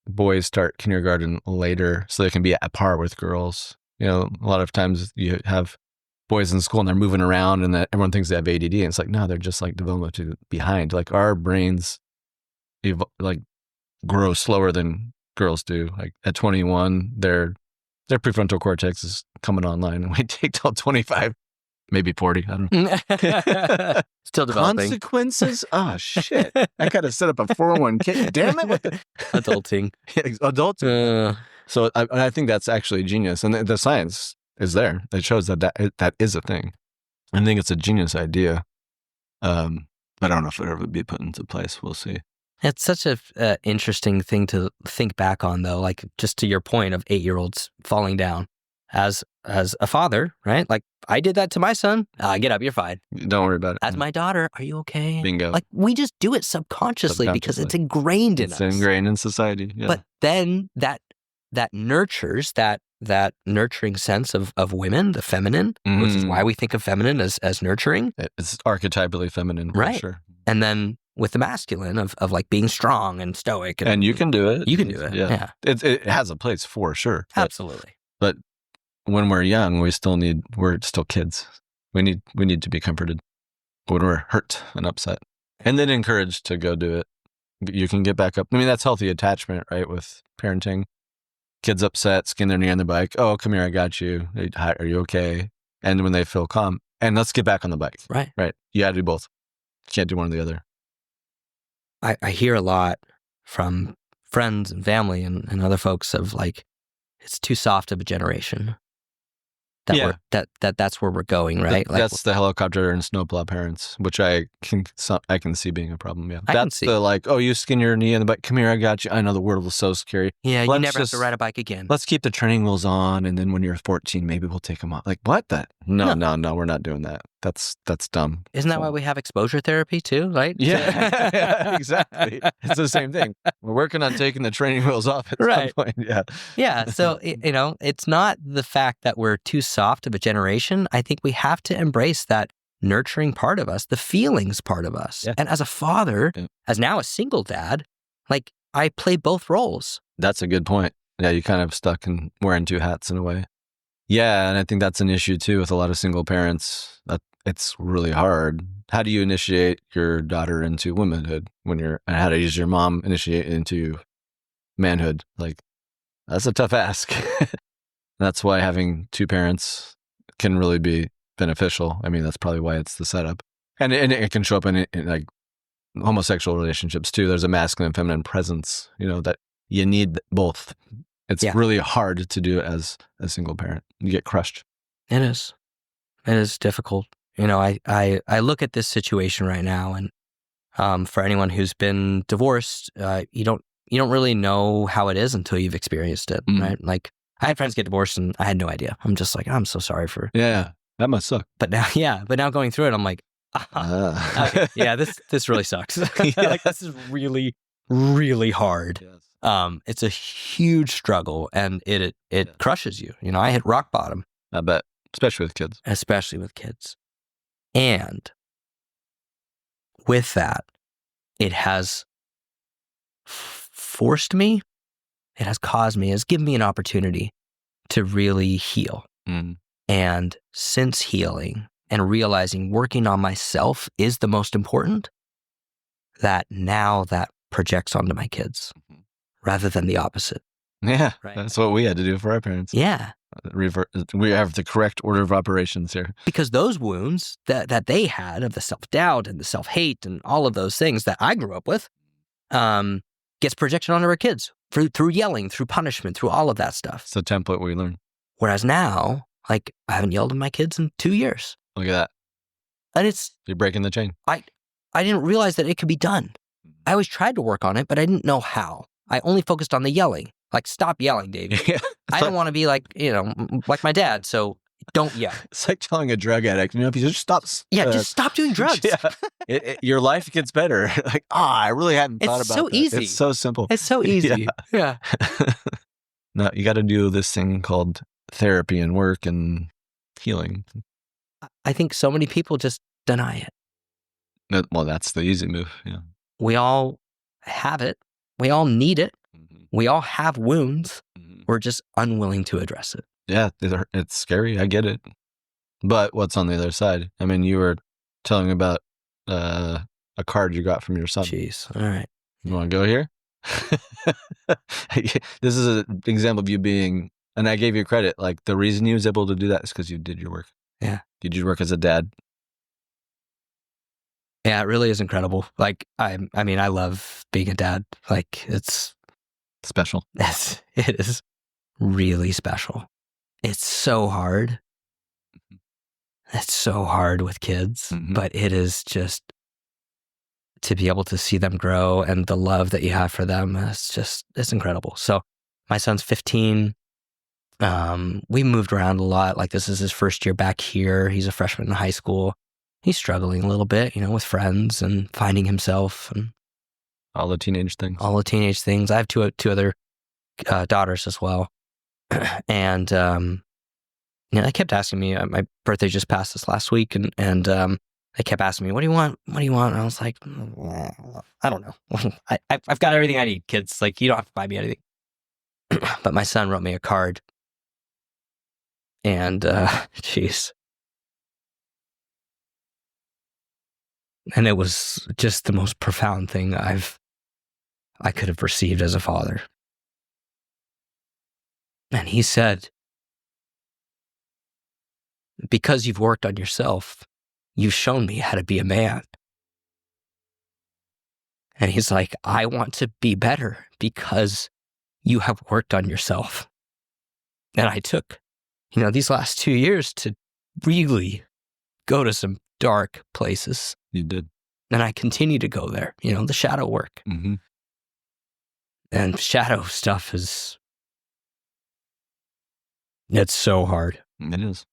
boys start kindergarten later so they can be at par with girls. A lot of times you have boys in school and they're moving around and that everyone thinks they have ADD. And it's like, no, they're just like developmentally behind. Like our brains grow slower than girls do. Like at 21, their prefrontal cortex is coming online, and we take till 25, maybe 40. I don't know. Still developing. Consequences? Oh, shit. I got to set up a 401k. Damn it. Adulting. Adulting. So I think that's actually genius. And the science is there. It shows that is a thing. I think it's a genius idea. I don't know if it'll ever be put into place. We'll see. It's such a interesting thing to think back on, though, like just to your point of 8-year-olds falling down. As a father, right? Like I did that to my son. Get up, you're fine. Don't worry about it. As my daughter, are you okay? Bingo. Like we just do it subconsciously because it's ingrained in us. It's ingrained in society. Yeah. But then that nurtures that nurturing sense of women, the feminine, which is why we think of feminine as nurturing. It's archetypally feminine, right? For sure. And then with the masculine of like being strong and stoic. And you can do it. You can do it. Yeah. It has a place for sure. Absolutely. But when we're young, we're still kids. We need to be comforted when we're hurt and upset, and then encouraged to go do it. You can get back up. I mean, that's healthy attachment, right? With parenting, kid's upset, skin their knee on the bike. Oh, come here, I got you. Are you okay? And when they feel calm, and let's get back on the bike. Right. You got to do both. You can't do one or the other. I hear a lot from friends and family and other folks of like, it's too soft of a generation. That's where we're going, right? That's the helicopter and snowplow parents, which I can see being a problem. Yeah, that's the like, oh, you skin your knee in the bike. Come here, I got you. I know the world was so scary. Yeah, you never have to ride a bike again. Let's keep the training wheels on, and then when you're 14, maybe we'll take them off. Like what? No, we're not doing that. That's dumb. Isn't that why we have exposure therapy too? Right? Yeah, exactly. It's the same thing. We're working on taking the training wheels off at some point. Yeah. Yeah. So it's not the fact that we're too soft of a generation. I think we have to embrace that nurturing part of us, the feelings part of us. Yeah. And as a father, as now a single dad, like I play both roles. That's a good point. Yeah, you kind of stuck in wearing two hats in a way. Yeah, and I think that's an issue too with a lot of single parents. That it's really hard. How do you initiate your daughter into womanhood and how does your mom initiate into manhood? Like that's a tough ask. That's why having two parents can really be beneficial. I mean, that's probably why it's the setup. And it can show up in like homosexual relationships too. There's a masculine and feminine presence, that you need both. It's really hard to do it as a single parent. You get crushed. It is. It is difficult. I look at this situation right now, and for anyone who's been divorced, you don't really know how it is until you've experienced it, right? Like I had friends get divorced, and I had no idea. I'm just like, I'm so sorry for. Yeah, that must suck. But now going through it, I'm like, okay, yeah, this really sucks. Like this is really, really hard. Yes. It's a huge struggle, and it crushes you. I hit rock bottom. I bet, especially with kids. And with that, it has forced me, it has caused me, it has given me an opportunity to really heal. And since healing and realizing working on myself is the most important, that now that projects onto my kids rather than the opposite. Yeah, right? That's what we had to do for our parents. Yeah. We have the correct order of operations here. Because those wounds that they had of the self-doubt and the self-hate and all of those things that I grew up with gets projected onto our kids through yelling, through punishment, through all of that stuff. It's a template we learn. Whereas now, like, I haven't yelled at my kids in 2 years. Look at that. And you're breaking the chain. I didn't realize that it could be done. I always tried to work on it, but I didn't know how. I only focused on the yelling. Like, stop yelling, Davey. Yeah, I don't want to be like my dad, so don't yell. It's like telling a drug addict, if you just stop. Just stop doing drugs. Yeah. Your life gets better. Like, I really hadn't thought about that. It's so easy. It's so simple. It's so easy. Yeah. No, you got to do this thing called therapy and work and healing. I think so many people just deny it. Well, that's the easy move. Yeah. We all have it. We all need it. We all have wounds. We're just unwilling to address it. Yeah, it's scary. I get it. But what's on the other side? I mean, you were telling me about a card you got from your son. Jeez. All right. You want to go here? This is an example of you being, and I gave you credit. Like the reason you was able to do that is because you did your work. Yeah. Did you work as a dad? Yeah, it really is incredible. Like, I mean, I love being a dad. Like, it's special. It is really special. It's so hard. It's so hard with kids, but it is just to be able to see them grow and the love that you have for them. It's incredible. So my son's 15. We moved around a lot. Like this is his first year back here. He's a freshman in high school. He's struggling a little bit, with friends and finding himself and all the teenage things. I have two other daughters as well, and they kept asking me. My birthday just passed this last week, and they kept asking me, "What do you want? What do you want?" And I was like, "I don't know. I've got everything I need, kids. Like you don't have to buy me anything." But my son wrote me a card, and jeez. And it was just the most profound thing I could have received as a father. And he said, because you've worked on yourself, you've shown me how to be a man. And he's like, I want to be better because you have worked on yourself. And I took, these last 2 years to really go to some dark places. You did. And I continue to go there, the shadow work. Mm-hmm. And shadow stuff it's so hard. It is.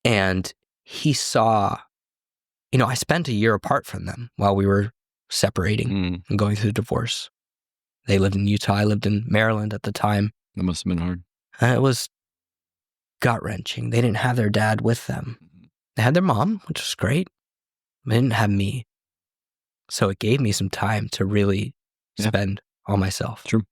And he saw, I spent a year apart from them while we were separating and going through the divorce. They lived in Utah. I lived in Maryland at the time. That must have been hard. And it was gut-wrenching. They didn't have their dad with them. They had their mom, which was great. They didn't have me. So it gave me some time to really spend on myself. True.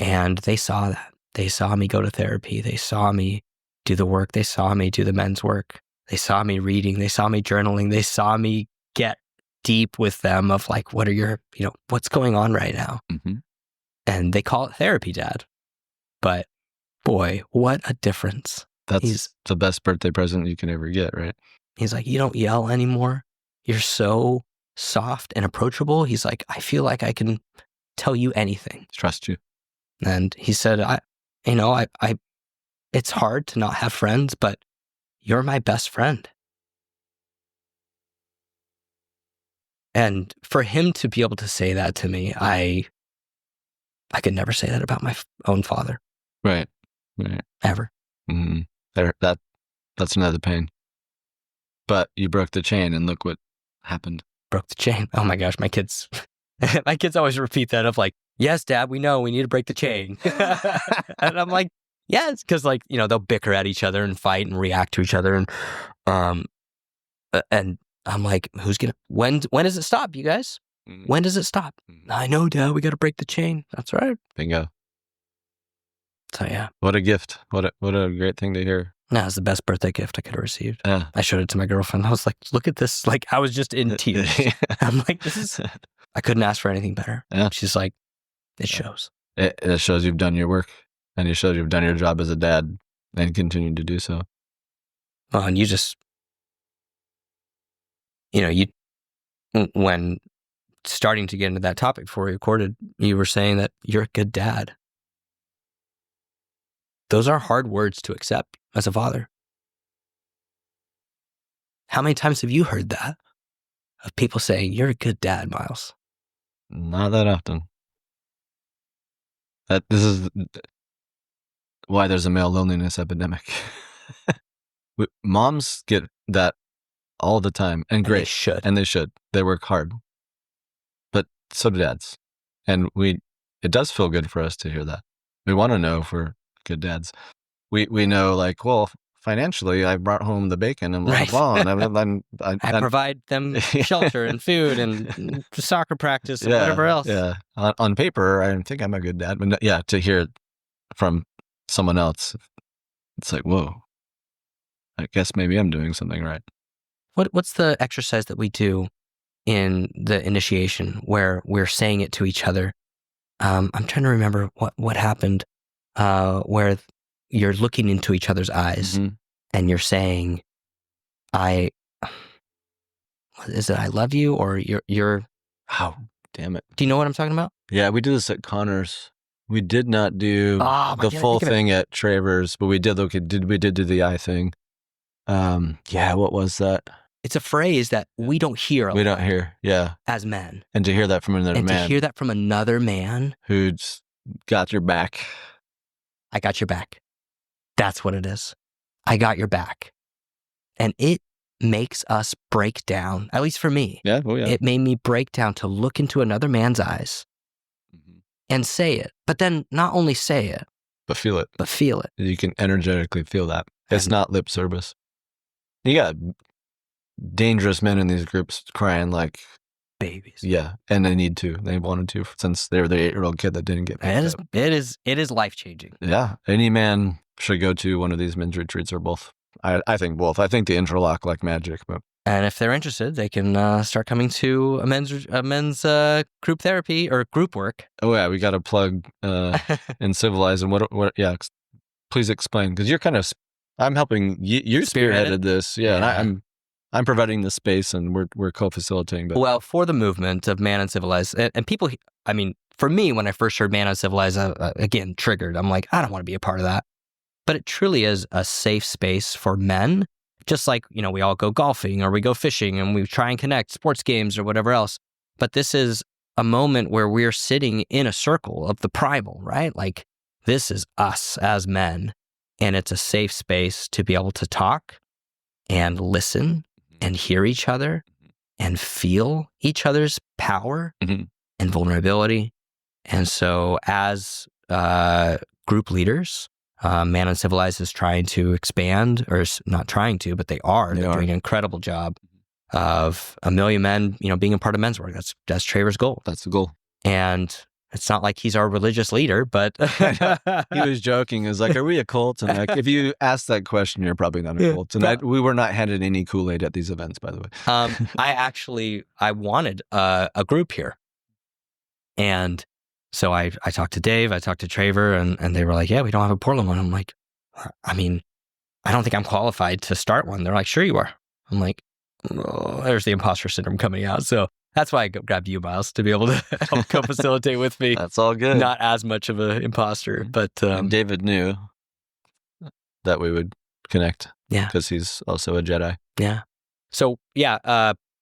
And they saw that. They saw me go to therapy. They saw me do the work. They saw me do the men's work. They saw me reading. They saw me journaling. They saw me get deep with them of like, what are your, what's going on right now? Mm-hmm. And they call it therapy, Dad. But boy, what a difference. That's the best birthday present you can ever get, right? He's like, you don't yell anymore. You're so soft and approachable. He's like, I feel like I can tell you anything. Trust you. And he said, I it's hard to not have friends, but you're my best friend. And for him to be able to say that to me, I could never say that about my own father. Right. Ever. Mm-hmm. That's another pain. But you broke the chain and look what happened. Broke the chain. Oh my gosh, my kids always repeat that of like, yes, Dad, we know we need to break the chain. And I'm like, yes, because they'll bicker at each other and fight and react to each other. And I'm like, when does it stop, you guys? When does it stop? I know, Dad, we got to break the chain. That's right. Bingo. So yeah. What a gift. What a great thing to hear. That was the best birthday gift I could have received. Yeah. I showed it to my girlfriend. I was like, look at this. Like, I was just in tears. I'm like, I couldn't ask for anything better. Yeah. She's like, it shows. It shows you've done your work, and it shows you've done your job as a dad and continue to do so. Well, and you just, when starting to get into that topic before we recorded, you were saying that you're a good dad. Those are hard words to accept as a father. How many times have you heard that? Of people saying, you're a good dad, Miles? Not that often. This is why there's a male loneliness epidemic. Moms get that all the time, and great. They should. They work hard. But so do dads. And it does feel good for us to hear that. We want to know if we're good dads. We know, like, well, financially, I brought home the bacon and blah, blah, blah. I provide them shelter and food and soccer practice and whatever else. Yeah. On paper, I think I'm a good dad. But to hear it from someone else, it's like, whoa, I guess maybe I'm doing something right. What's the exercise that we do in the initiation where we're saying it to each other? I'm trying to remember what happened, where you're looking into each other's eyes and you're saying, I love you, or you're, oh, damn it. Do you know what I'm talking about? Yeah, we did this at Connors. We did not do the full thing at Travers, but we did do the eye thing. What was that? It's a phrase that we don't hear a lot. We don't hear, as men. And to hear that from another man. To hear that from another man. Who's got your back. I got your back. That's what it is. I got your back. And it makes us break down, at least for me. Yeah, oh yeah. It made me break down to look into another man's eyes and say it. But then not only say it. But feel it. You can energetically feel that. It's not lip service. You got dangerous men in these groups crying like babies. Yeah, and they need to. They wanted to since they were the 8-year-old kid that didn't get picked up. It is life-changing. Yeah, any man should go to one of these men's retreats or both. I think both. I think the interlock like magic, but And if they're interested, they can start coming to a men's group therapy or group work. Oh yeah, we got to plug Uncivilized and what? Yeah, please explain, because you're kind of. I'm helping you spearheaded this, yeah. And I'm providing the space, and we're co-facilitating. But well, for the movement of Man Uncivilized, and people, I mean, for me, when I first heard Man Uncivilized, again triggered. I'm like, I don't want to be a part of that. But it truly is a safe space for men. Just like, we all go golfing or we go fishing and we try and connect, sports games or whatever else. But this is a moment where we're sitting in a circle of the primal, right? Like, this is us as men. And it's a safe space to be able to talk and listen and hear each other and feel each other's power and vulnerability. And so as group leaders, Man Uncivilized is trying to expand, or not trying to, but they're doing an incredible job of 1 million men, being a part of men's work. That's Traver's goal. That's the goal. And it's not like he's our religious leader, but he was joking. Is like, are we a cult? And like, if you ask that question, you're probably not a cult. And we were not handed any Kool-Aid at these events, by the way. I wanted a group here, and so I talked to Dave, I talked to Traver, and they were like, yeah, we don't have a Portland one. I'm like, I mean, I don't think I'm qualified to start one. They're like, sure you are. I'm like, oh, there's the imposter syndrome coming out. So that's why I grabbed you, Miles, to be able to help co-facilitate with me. That's all good. Not as much of an imposter, but... David knew that we would connect. Yeah. Because he's also a Jedi. Yeah. So,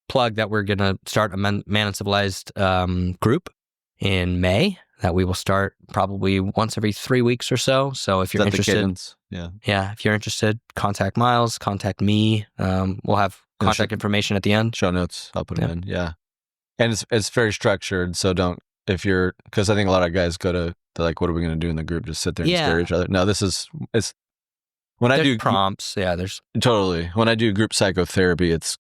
plug that we're going to start a Man Uncivilized group in May that we will start probably once every 3 weeks or so. So if you're interested, if you're interested, contact Miles, contact me. We'll have contact information at the end. Show notes, I'll put them in. Yeah. And it's very structured. So because I think a lot of guys go to, they're like, what are we going to do in the group? Just sit there and stare at each other. No, it's when I do prompts. Yeah, there's totally. When I do group psychotherapy, it's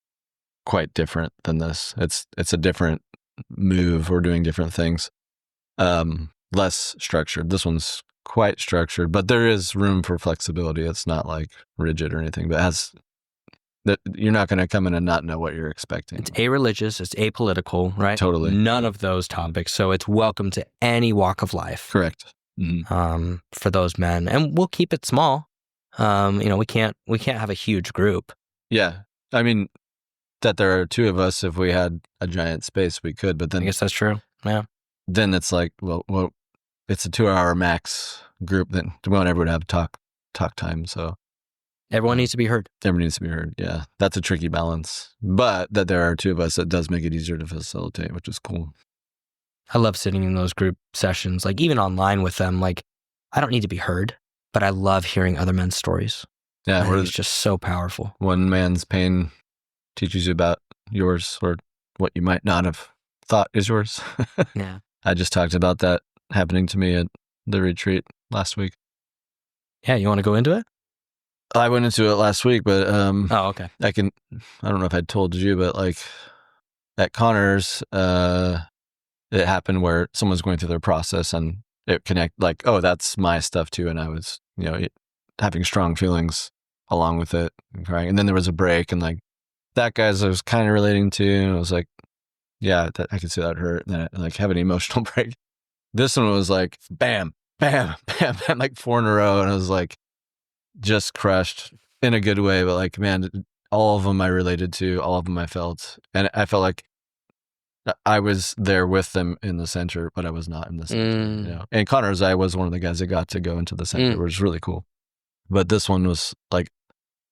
quite different than this. It's a different move. We're doing different things. Less structured. This one's quite structured, but there is room for flexibility. It's not like rigid or anything, but you're not going to come in and not know what you're expecting. It's a-religious, it's apolitical, right? Totally. None of those topics. So it's welcome to any walk of life. Correct. For those men, and we'll keep it small. We can't have a huge group. Yeah. I mean, that there are two of us, if we had a giant space, we could, but then I guess that's true. Yeah. Then it's like, well, it's a 2-hour max group that we want everyone to have talk time. So everyone needs to be heard. Everyone needs to be heard. Yeah. That's a tricky balance, but that there are two of us, that does make it easier to facilitate, which is cool. I love sitting in those group sessions, like even online with them. Like, I don't need to be heard, but I love hearing other men's stories. Yeah. It's just so powerful. One man's pain teaches you about yours, or what you might not have thought is yours. Yeah. I just talked about that happening to me at the retreat last week. Yeah, you want to go into it? I went into it last week, but oh, okay. I don't know if I told you, but like at Connor's, it happened where someone's going through their process and it like, oh, that's my stuff too. And I was, having strong feelings along with it and crying. And then there was a break, and like that guy's I was kind of relating to, and I was like, yeah, I could see that hurt. And then I like have an emotional break. This one was like, bam, bam, bam, bam, like 4 in a row. And I was like, just crushed in a good way. But like, man, all of them I related to, all of them I felt. And I felt like I was there with them in the center, but I was not in the center. And Connor's, I was one of the guys that got to go into the center, which was really cool. But this one was like,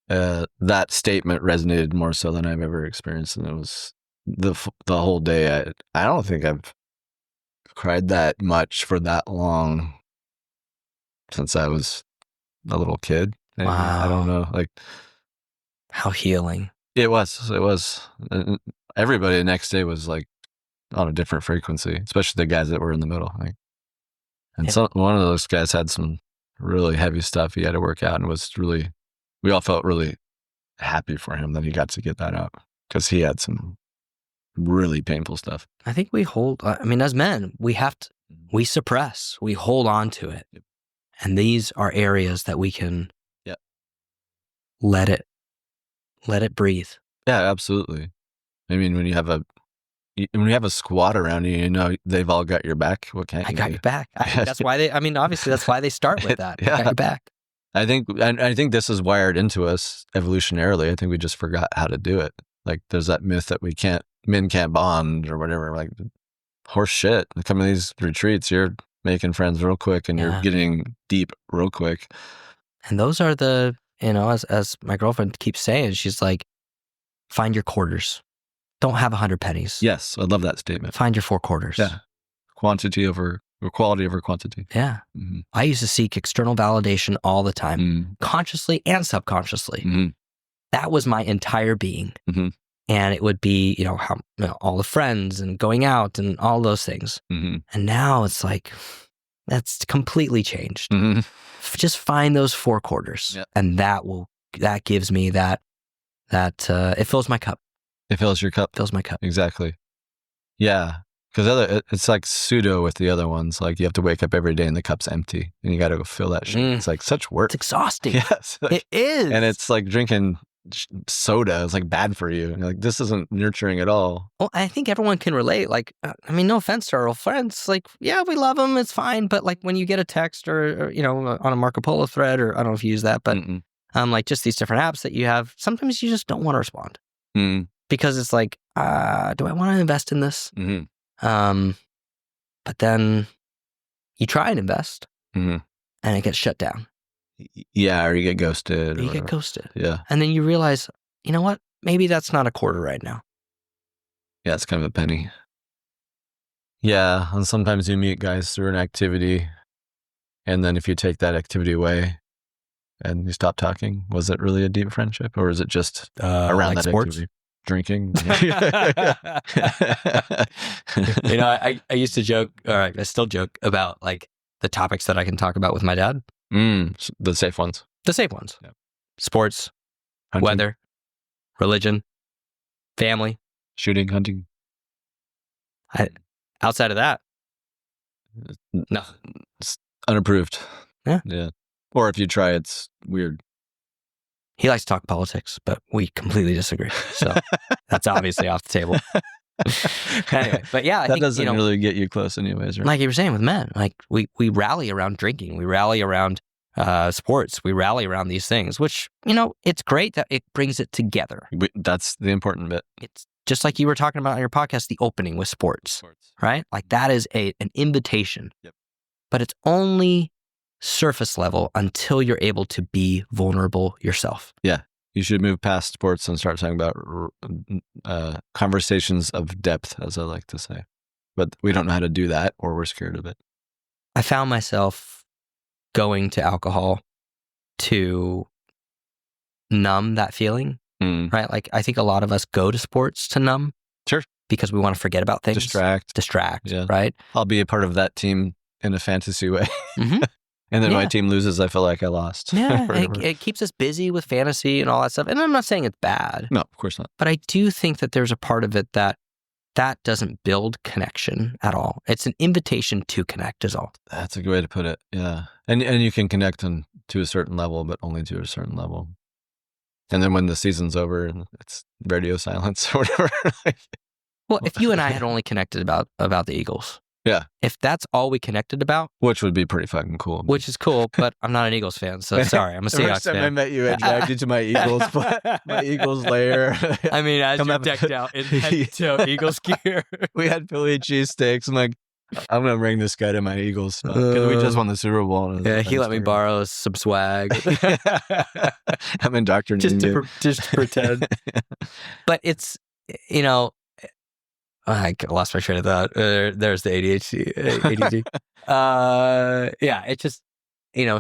that statement resonated more so than I've ever experienced. And it was the whole day. I don't think I've cried that much for that long since I was a little kid. Maybe. Wow. I don't know. Like, how healing. It was. Everybody the next day was like on a different frequency, especially the guys that were in the middle. Like, and one of those guys had some really heavy stuff he had to work out, and we all felt really happy for him that he got to get that out, because he had some really painful stuff. I think as men, we suppress, we hold on to it. Yep. And these are areas that we can let it breathe. Yeah, absolutely. I mean, when you have a squad around you, you know they've all got your back. What can't I you got do? your back. That's why obviously that's why they start with that. I got Yeah. your back. I think this is wired into us evolutionarily. I think we just forgot how to do it. Like there's that myth that men can't bond or whatever. Like horse shit. Coming to these retreats, you're making friends real quick and you're getting deep real quick. And those are the, as my girlfriend keeps saying, she's like, find your quarters. Don't have 100 pennies. Yes, I love that statement. Find your 4 quarters. Yeah. Quality over quantity. Yeah. Mm-hmm. I used to seek external validation all the time, consciously and subconsciously. Mm-hmm. That was my entire being. Mm-hmm. And it would be, all the friends and going out and all those things. Mm-hmm. And now it's like, that's completely changed. Mm-hmm. Just find those 4 quarters. Yep. And that gives me that it fills my cup. It fills your cup. Fills my cup. Exactly. Yeah. Because it's like pseudo with the other ones. Like you have to wake up every day and the cup's empty and you got to go fill that shit. It's like such work. It's exhausting. Yes. It is. And it's like drinking soda. It's like bad for you. And you're like, this isn't nurturing at all. Well, I think everyone can relate. Like, no offense to our old friends. Like, yeah, we love them. It's fine. But like when you get a text or on a Marco Polo thread, or I don't know if you use that, but like just these different apps that you have, sometimes you just don't want to respond. Because it's like, do I want to invest in this? But then you try and invest and it gets shut down. Yeah, or you get ghosted. You get ghosted. Yeah. And then you realize, you know what? Maybe that's not a quarter right now. Yeah, it's kind of a penny. Yeah, and sometimes you meet guys through an activity, and then if you take that activity away and you stop talking, was it really a deep friendship, or is it just around like that sports? activity? Drinking. I used to joke, or I still joke about like the topics that I can talk about with my dad. The safe ones. The safe ones. Yeah. Sports, Hunting. weather, religion, family. Shooting, hunting. Outside of that, no. It's unapproved. Yeah. Or if you try, it's weird. He likes to talk politics, but we completely disagree. So that's obviously off the table. Anyway, but yeah, I that think, doesn't really get you close anyways, right? Like you were saying with men, like we rally around drinking, we rally around sports, we rally around these things, which, it's great that it brings it together. That's the important bit. It's just like you were talking about on your podcast, the opening with sports. Right? Like that is an invitation. Yep. But it's only surface level until you're able to be vulnerable yourself. Yeah. You should move past sports and start talking about conversations of depth, as I like to say. But we don't know how to do that, or we're scared of it. I found myself going to alcohol to numb that feeling, right? Like I think a lot of us go to sports to numb. Sure. Because we want to forget about things. Distract, yeah. Right? I'll be a part of that team in a fantasy way. And then my team loses, I feel like I lost. Yeah, it keeps us busy with fantasy and all that stuff. And I'm not saying it's bad. No, of course not. But I do think that there's a part of it that doesn't build connection at all. It's an invitation to connect is all. That's a good way to put it, yeah. And you can connect to a certain level, but only to a certain level. And then when the season's over and it's radio silence or whatever. Well, if you and I had only connected about the Eagles. Yeah. If that's all we connected about. Which would be pretty fucking cool. Which is cool, but I'm not an Eagles fan, so sorry. I'm a Seahawks fan. First time I met you, I dragged you to my Eagles lair. I mean, as you're decked out in head-to-toe Eagles gear. We had Philly cheesesteaks. I'm like, I'm going to bring this guy to my Eagles spot because we just won the Super Bowl. Yeah, he let me borrow some swag. I'm indoctrinating just to pretend. But it's, I lost my train of thought. There's the ADD. Yeah, it just,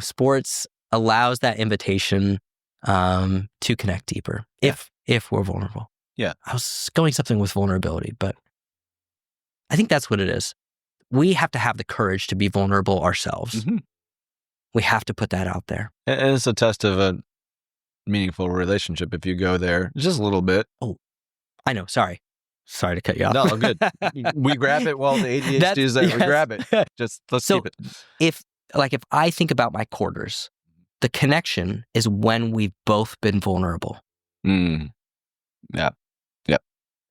sports allows that invitation to connect deeper if we're vulnerable. Yeah. I was going something with vulnerability, but I think that's what it is. We have to have the courage to be vulnerable ourselves. We have to put that out there. And it's a test of a meaningful relationship if you go there just a little bit. Oh, I know. Sorry to cut you off. No, good. We grab it while the ADHD is there. We grab it. Just let's keep it. If I think about my quarters, the connection is when we've both been vulnerable. Yeah. Yep.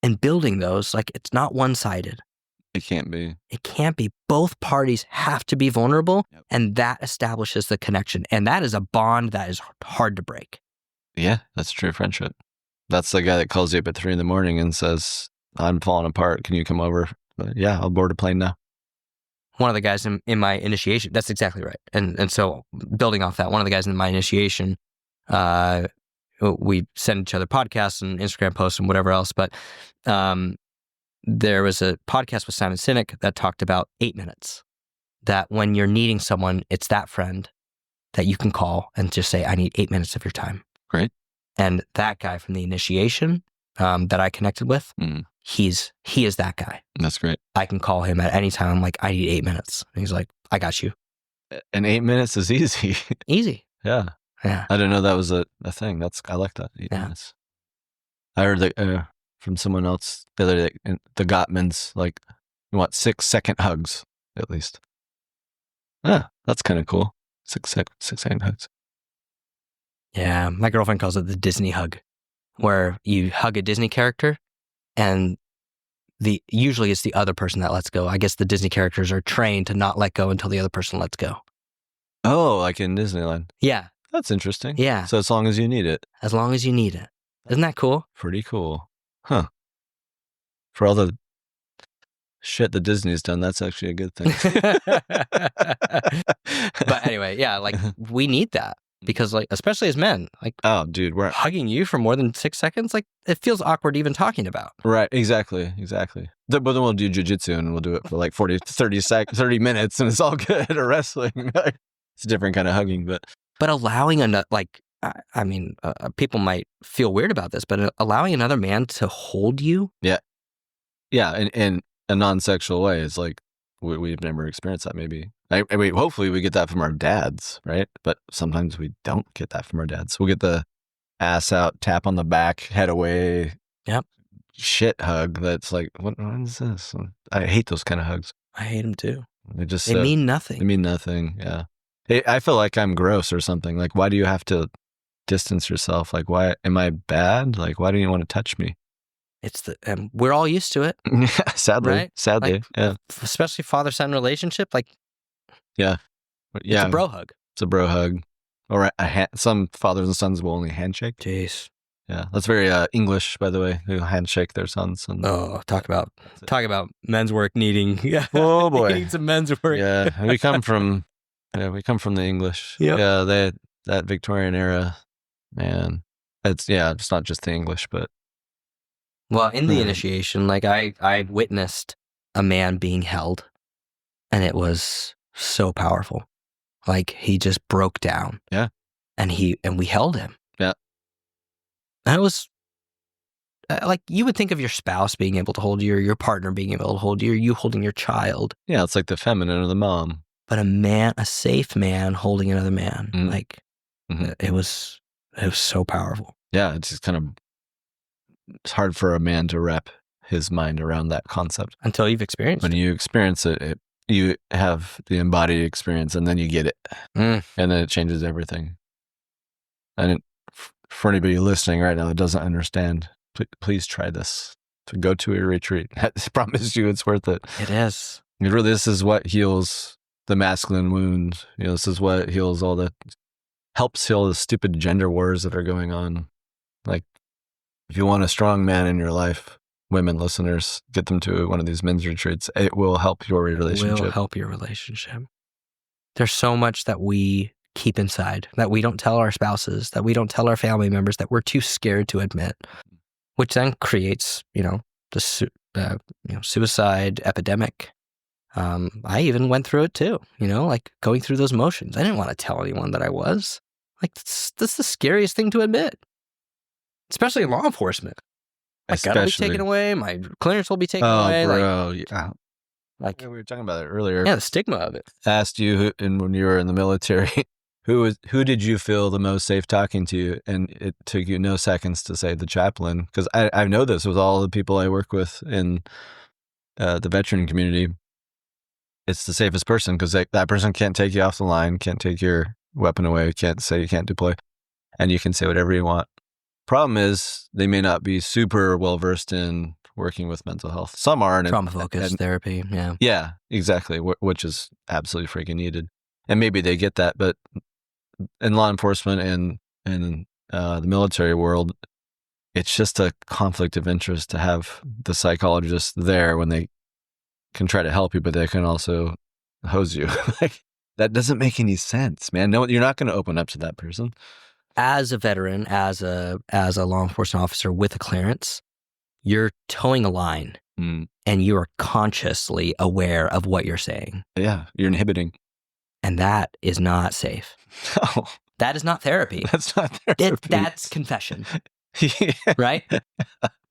And building those, like, it's not one-sided. It can't be. It can't be. Both parties have to be vulnerable, Yep. and that establishes the connection. And that is a bond that is hard to break. Yeah, that's true friendship. That's the guy that calls you up at 3 a.m. and says, I'm falling apart. Can you come over? Yeah, I'll board a plane now. One of the guys in my initiation, that's exactly right. And so building off that, one of the guys in my initiation, we send each other podcasts and Instagram posts and whatever else. But there was a podcast with Simon Sinek that talked about 8 minutes. That when you're needing someone, it's that friend that you can call and just say, I need 8 minutes of your time. Great. And that guy from the initiation that I connected with, he is that guy. That's great. I can call him at any time. I'm like, I need 8 minutes. And he's like, I got you. And 8 minutes is easy. Easy. Yeah. Yeah. I didn't know that was a thing. I like that. 8 minutes. I heard that from someone else the other day, the Gottmans, like, you want 6-second hugs, at least. Yeah, that's kind of cool. 6-second hugs. Yeah. My girlfriend calls it the Disney hug, where you hug a Disney character and usually it's the other person that lets go. I guess the Disney characters are trained to not let go until the other person lets go. Oh, like in Disneyland. Yeah. That's interesting. Yeah. So as long as you need it. As long as you need it. Isn't that cool? Pretty cool. Huh. For all the shit that Disney's done, that's actually a good thing. But anyway, yeah, like we need that because, like, especially as men, like, oh, dude, we're hugging you for more than 6 seconds, like, it feels awkward even talking about. Right. Exactly. But then we'll do jujitsu and we'll do it for like 30 minutes and it's all good, or wrestling. It's a different kind of hugging, but allowing people might feel weird about this, but allowing another man to hold you. Yeah. In a non-sexual way is like, we've never experienced that. Maybe. Hopefully we get that from our dads, right? But sometimes we don't get that from our dads. We'll get the ass out, tap on the back, head away. Yep. Shit hug. That's like, what is this? I hate those kind of hugs. I hate them too. They mean nothing. They mean nothing. Yeah. I feel like I'm gross or something. Like, why do you have to distance yourself? Like, why am I bad? Like, why do you want to touch me? It's we're all used to it. Sadly, right? Like, yeah. Especially father-son relationship, like, yeah, it's a bro hug. It's a bro hug, or some fathers and sons will only handshake. Jeez. Yeah, that's very English, by the way. They'll handshake their sons. And talk about men's work needing. Oh boy, needing some men's work. Yeah, we come from the English. Yep. Yeah, that Victorian era, man. It's not just the English, but. Well, in the initiation, like I witnessed a man being held, and it was so powerful. Like, he just broke down. Yeah. And we held him. Yeah. And it was like, you would think of your spouse being able to hold you, or your partner being able to hold you, or you holding your child. Yeah, it's like the feminine or the mom. But a safe man holding another man, like, it was so powerful. Yeah, it's just kind of. It's hard for a man to wrap his mind around that concept. Until you've experienced it. When you experience it, you have the embodied experience, and then you get it. And then it changes everything. And for anybody listening right now that doesn't understand, please try this. To go to a retreat. I promise you it's worth it. It is. This is what heals the masculine wound. This is what helps heal the stupid gender wars that are going on. Like, if you want a strong man in your life, women listeners, get them to one of these men's retreats. It will help your relationship. It will help your relationship. There's so much that we keep inside, that we don't tell our spouses, that we don't tell our family members, that we're too scared to admit, which then creates, the suicide epidemic. I even went through it too, like going through those motions. I didn't want to tell anyone that I was. Like, that's the scariest thing to admit. Especially in law enforcement. My gun will be taken away. My clearance will be taken away. Oh, bro. Like, we were talking about it earlier. Yeah, the stigma of it. Asked you, when you were in the military, who did you feel the most safe talking to? And it took you no seconds to say the chaplain. Because I know this with all the people I work with in the veteran community. It's the safest person because that person can't take you off the line, can't take your weapon away, can't say you can't deploy. And you can say whatever you want. Problem is they may not be super well versed in working with mental health. Some are. Trauma-focused therapy, yeah. Yeah, exactly, which is absolutely freaking needed. And maybe they get that, but in law enforcement and the military world, it's just a conflict of interest to have the psychologist there when they can try to help you, but they can also hose you. Like, that doesn't make any sense, man. No, you're not going to open up to that person. As a veteran, as a law enforcement officer with a clearance, you're towing a line and you are consciously aware of what you're saying. Yeah, you're inhibiting. And that is not safe. No. That is not therapy. That's not therapy. That's confession. Yeah. Right?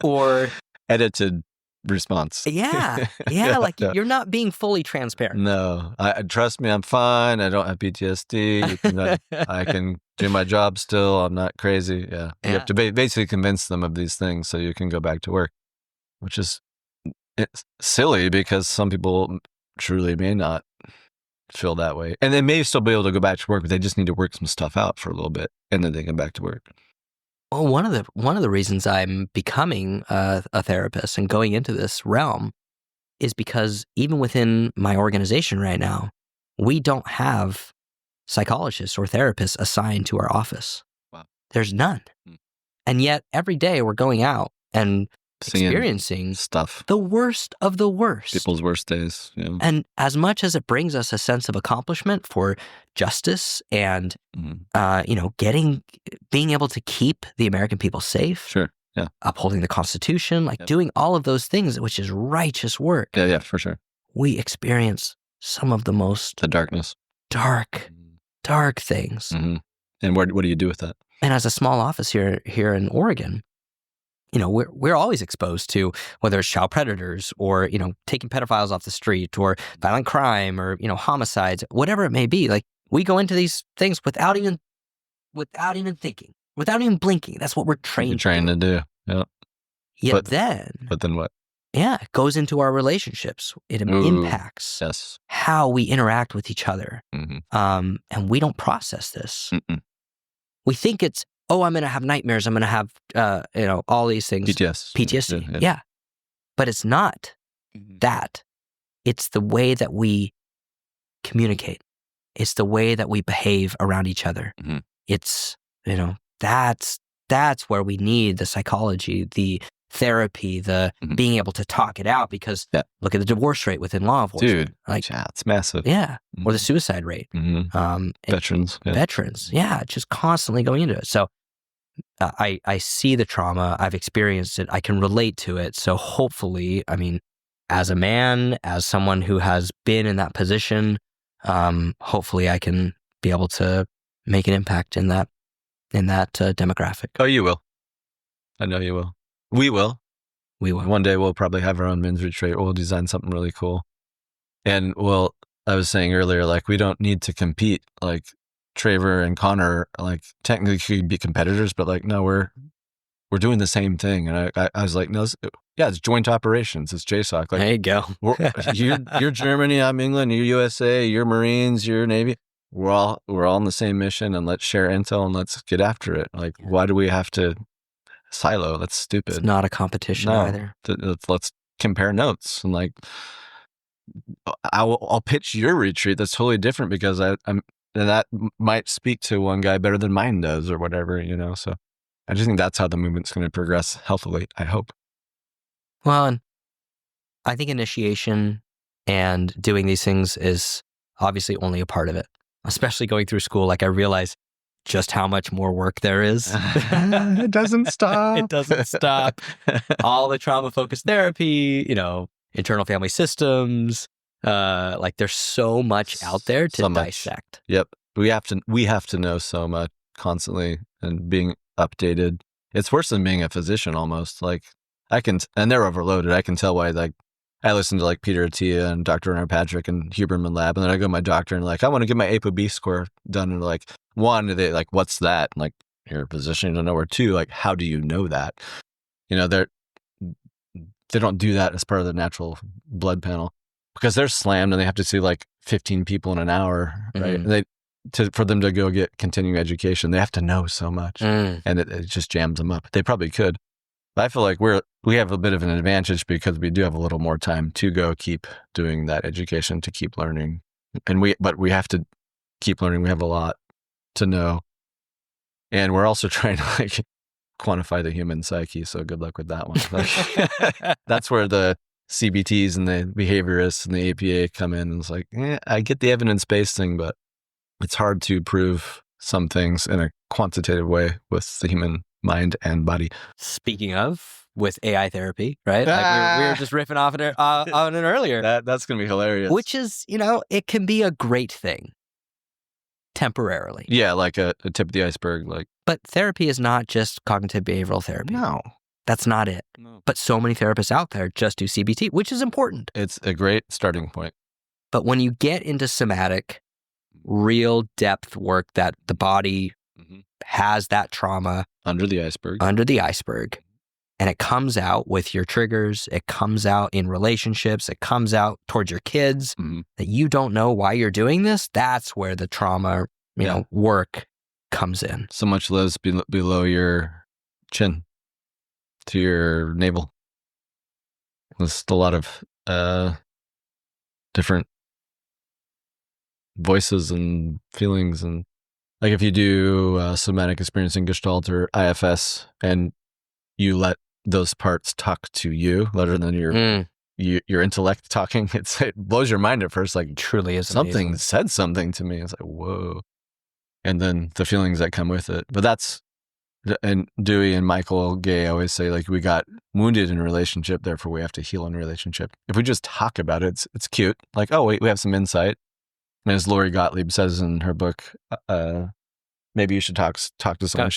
Or edited response. Yeah. No. You're not being fully transparent. No, trust me, I'm fine. I don't have PTSD. I can do my job still. I'm not crazy. Yeah. You have to basically convince them of these things so you can go back to work, which is it's silly because some people truly may not feel that way. And they may still be able to go back to work, but they just need to work some stuff out for a little bit and then they get back to work. Well, one of the reasons I'm becoming a therapist and going into this realm is because even within my organization right now, we don't have psychologists or therapists assigned to our office. Wow. There's none. And yet every day we're going out and experiencing stuff, the worst of the worst. People's worst days. Yeah. And as much as it brings us a sense of accomplishment for justice and, being able to keep the American people safe, sure, yeah, upholding the Constitution, doing all of those things, which is righteous work. Yeah, for sure. We experience some of the most dark things. Mm-hmm. And what do you do with that? And as a small office here in Oregon, we're always exposed to whether it's child predators or, taking pedophiles off the street or violent crime or, homicides, whatever it may be. Like, we go into these things without even thinking, without even blinking. That's what we're trained to do. Yeah. But then what? Yeah, it goes into our relationships. It impacts how we interact with each other. Mm-hmm. And we don't process this. Mm-mm. We think it's, I'm going to have nightmares. I'm going to have, all these things. PTSD. Yeah. But it's not that. It's the way that we communicate. It's the way that we behave around each other. Mm-hmm. It's, that's where we need the psychology, the therapy, the being able to talk it out, because look at the divorce rate within law enforcement. Dude, it's massive. Yeah. Or the suicide rate. Mm-hmm. Veterans. Yeah. Just constantly going into it. So I see the trauma. I've experienced it. I can relate to it. So hopefully, as a man, as someone who has been in that position, hopefully I can be able to make an impact in that demographic. Oh, you will. I know you will. We will. One day we'll probably have our own men's retreat. We'll design something really cool. And I was saying earlier, we don't need to compete. Traver and Connor, technically could be competitors, but no, we're doing the same thing. And I was like, no, it's joint operations. It's JSOC. There you go. You're Germany, I'm England, you're USA, you're Marines, you're Navy. We're all on the same mission, and let's share intel and let's get after it. Why do we have to silo? That's stupid. It's not a competition either. Let's compare notes and I'll pitch your retreat. That's totally different because and that might speak to one guy better than mine does or whatever, So I just think that's how the movement's going to progress healthily, I hope. Well, and I think initiation and doing these things is obviously only a part of it, especially going through school. I realize just how much more work there is. It doesn't stop. It doesn't stop. All the trauma-focused therapy, internal family systems, there's so much out there to dissect. Yep. We have to know so much constantly and being updated. It's worse than being a physician almost. And they're overloaded. I can tell why, I listen to Peter Attia and Dr. Renner Patrick and Huberman Lab, and then I go to my doctor and I want to get my ApoB score done. And one, they what's that? And you're a physician, you don't know where. Two, how do you know that? They don't do that as part of the natural blood panel because they're slammed and they have to see 15 people in an hour, right? And for them to go get continuing education, they have to know so much, and it just jams them up. They probably could. But I feel like we have a bit of an advantage because we do have a little more time to go keep doing that education, to keep learning. But we have to keep learning. We have a lot to know. And we're also trying to like quantify the human psyche. So good luck with that one. Like, that's where the CBTs and the behaviorists and the APA come in. And it's like, I get the evidence-based thing, but it's hard to prove some things in a quantitative way with the human mind and body. Speaking of, with AI therapy, right? Like we were just riffing off on it earlier. That's going to be hilarious. Which is, it can be a great thing temporarily. Yeah, like a tip of the iceberg. But therapy is not just cognitive behavioral therapy. No. That's not it. No. But so many therapists out there just do CBT, which is important. It's a great starting point. But when you get into somatic, real depth work that the body has that trauma under the iceberg, and it comes out with your triggers, it comes out in relationships, it comes out towards your kids, that you don't know why you're doing this, that's where the trauma, work comes in. So much lives below your chin to your navel. There's a lot of different voices and feelings, and like if you do somatic experiencing Gestalt or IFS, and you let those parts talk to you rather than your intellect talking, it blows your mind at first. Like, it truly is something amazing. Said something to me. It's like, whoa. And then the feelings that come with it. But that's, and Dewey and Michael Gay always say, like, we got wounded in a relationship, therefore we have to heal in a relationship. If we just talk about it, it's cute. Like, oh wait, we have some insight. And as Lori Gottlieb says in her book, maybe you should talk to someone.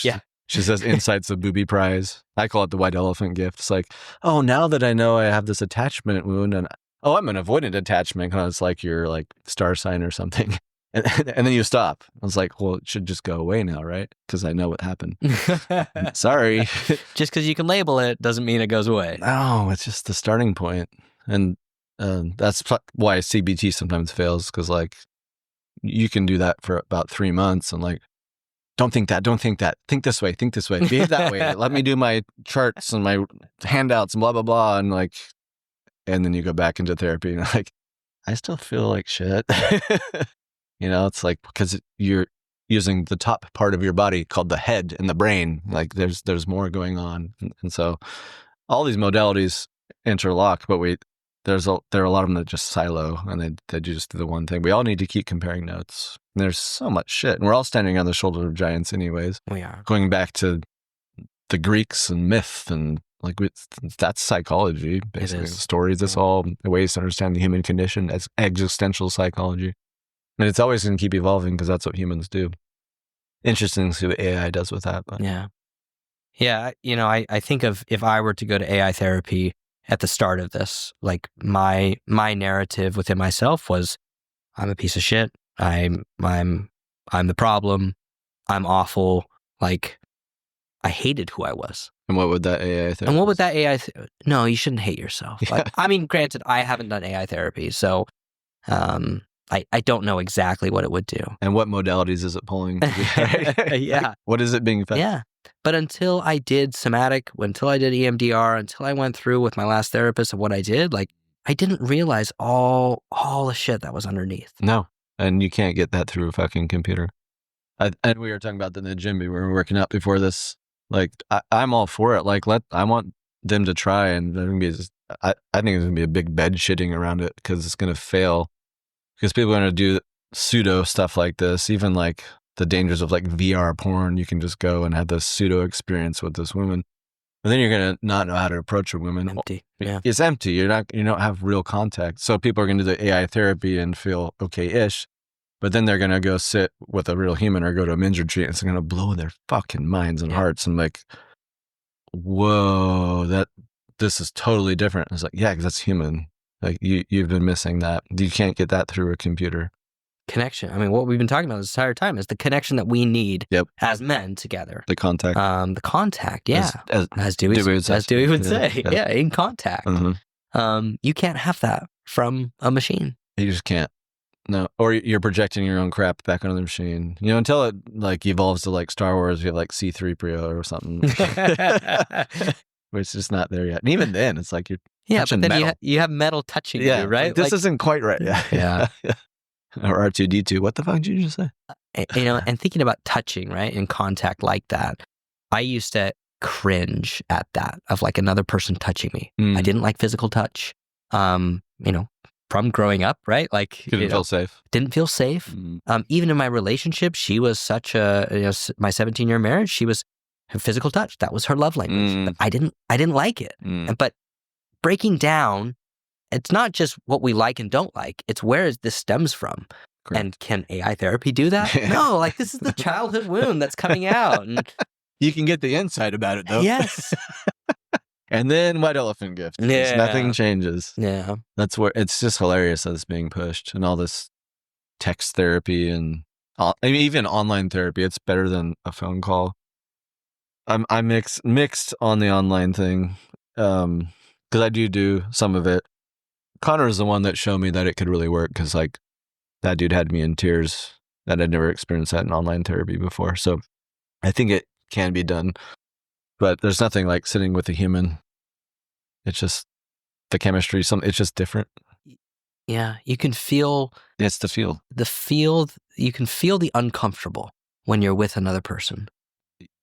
She says, insight's a booby prize. I call it the white elephant gift. It's like, oh, now that I know I have this attachment wound, and I'm an avoidant attachment, because it's like your like star sign or something. And then you stop. I was like, well, it should just go away now, right? Because I know what happened. Sorry. Just because you can label it doesn't mean it goes away. No, it's just the starting point. And that's why CBT sometimes fails, because like you can do that for about 3 months and like, don't think that, think this way, behave that way. Let me do my charts and my handouts and blah, blah, blah. And like, and then you go back into therapy and like, I still feel like shit. It's like, because you're using the top part of your body called the head and the brain. Like there's more going on. And so all these modalities interlock, but there are a lot of them that just silo and they just do the one thing. We all need to keep comparing notes. And there's so much shit. And we're all standing on the shoulder of giants anyways. We are. Going back to the Greeks and myth and like that's psychology, basically. Stories, it's all ways to understand the human condition as existential psychology. And it's always going to keep evolving because that's what humans do. Interesting to see what AI does with that. But. Yeah. Yeah. I think of if I were to go to AI therapy at the start of this, like my narrative within myself was, I'm a piece of shit. I'm the problem. I'm awful. Like I hated who I was. And what would that AI therapy? And what would that AI? No, you shouldn't hate yourself. Yeah. Like, I mean, granted, I haven't done AI therapy, so I don't know exactly what it would do. And what modalities is it pulling? Yeah. Like, what is it being fed? Yeah. But until I did somatic, until I did EMDR, until I went through with my last therapist of what I did, like I didn't realize all the shit that was underneath. No. And you can't get that through a fucking computer. And we were talking about that in the gym. We were working out before this. Like, I'm all for it. Like, I want them to try, and I think there's going to be a big bed shitting around it because it's going to fail. Because people are going to do pseudo stuff like this, even like the dangers of like VR porn. You can just go and have this pseudo experience with this woman. But then you're going to not know how to approach a woman. Empty. Yeah. It's empty. You don't have real contact. So people are going to do the AI therapy and feel okay-ish. But then they're going to go sit with a real human or go to a men's retreat, and it's going to blow their fucking minds and hearts. And like, whoa, this is totally different. It's like, yeah, because that's human. Like you've been missing that. You can't get that through a computer. Connection. I mean, what we've been talking about this entire time is the connection that we need as men together. The contact. The contact, yeah. As Dewey would say. Yeah, in contact. Mm-hmm. You can't have that from a machine. You just can't. No, or you're projecting your own crap back onto the machine. Until it like evolves to like Star Wars, you have like C-3PO or something. But it's just not there yet. And even then, it's like you're touching but then metal. you have metal touching you, right? Like, this isn't quite right. Yeah. Or R2-D2. What the fuck did you just say? And thinking about touching, right, in contact like that, I used to cringe at that of like another person touching me. I didn't like physical touch. From growing up, right? Like Didn't feel safe. Didn't feel safe. Even in my relationship, she was such my 17-year marriage, she was her physical touch. That was her love language. But I didn't like it. But breaking down, it's not just what we like and don't like. It's where this stems from. Correct. And can AI therapy do that? No, like this is the childhood wound that's coming out. And you can get the insight about it though. Yes. And then white elephant gift. Yeah. Nothing changes. Yeah. That's where it's just hilarious that it's being pushed, and all this text therapy and even online therapy. It's better than a phone call. I'm mixed on the online thing because I do some of it. Connor is the one that showed me that it could really work, because like that dude had me in tears that I'd never experienced that in online therapy before. So I think it can be done. But there's nothing like sitting with a human. It's just the chemistry. It's just different. Yeah, you can feel. It's the feel. You can feel the uncomfortable when you're with another person.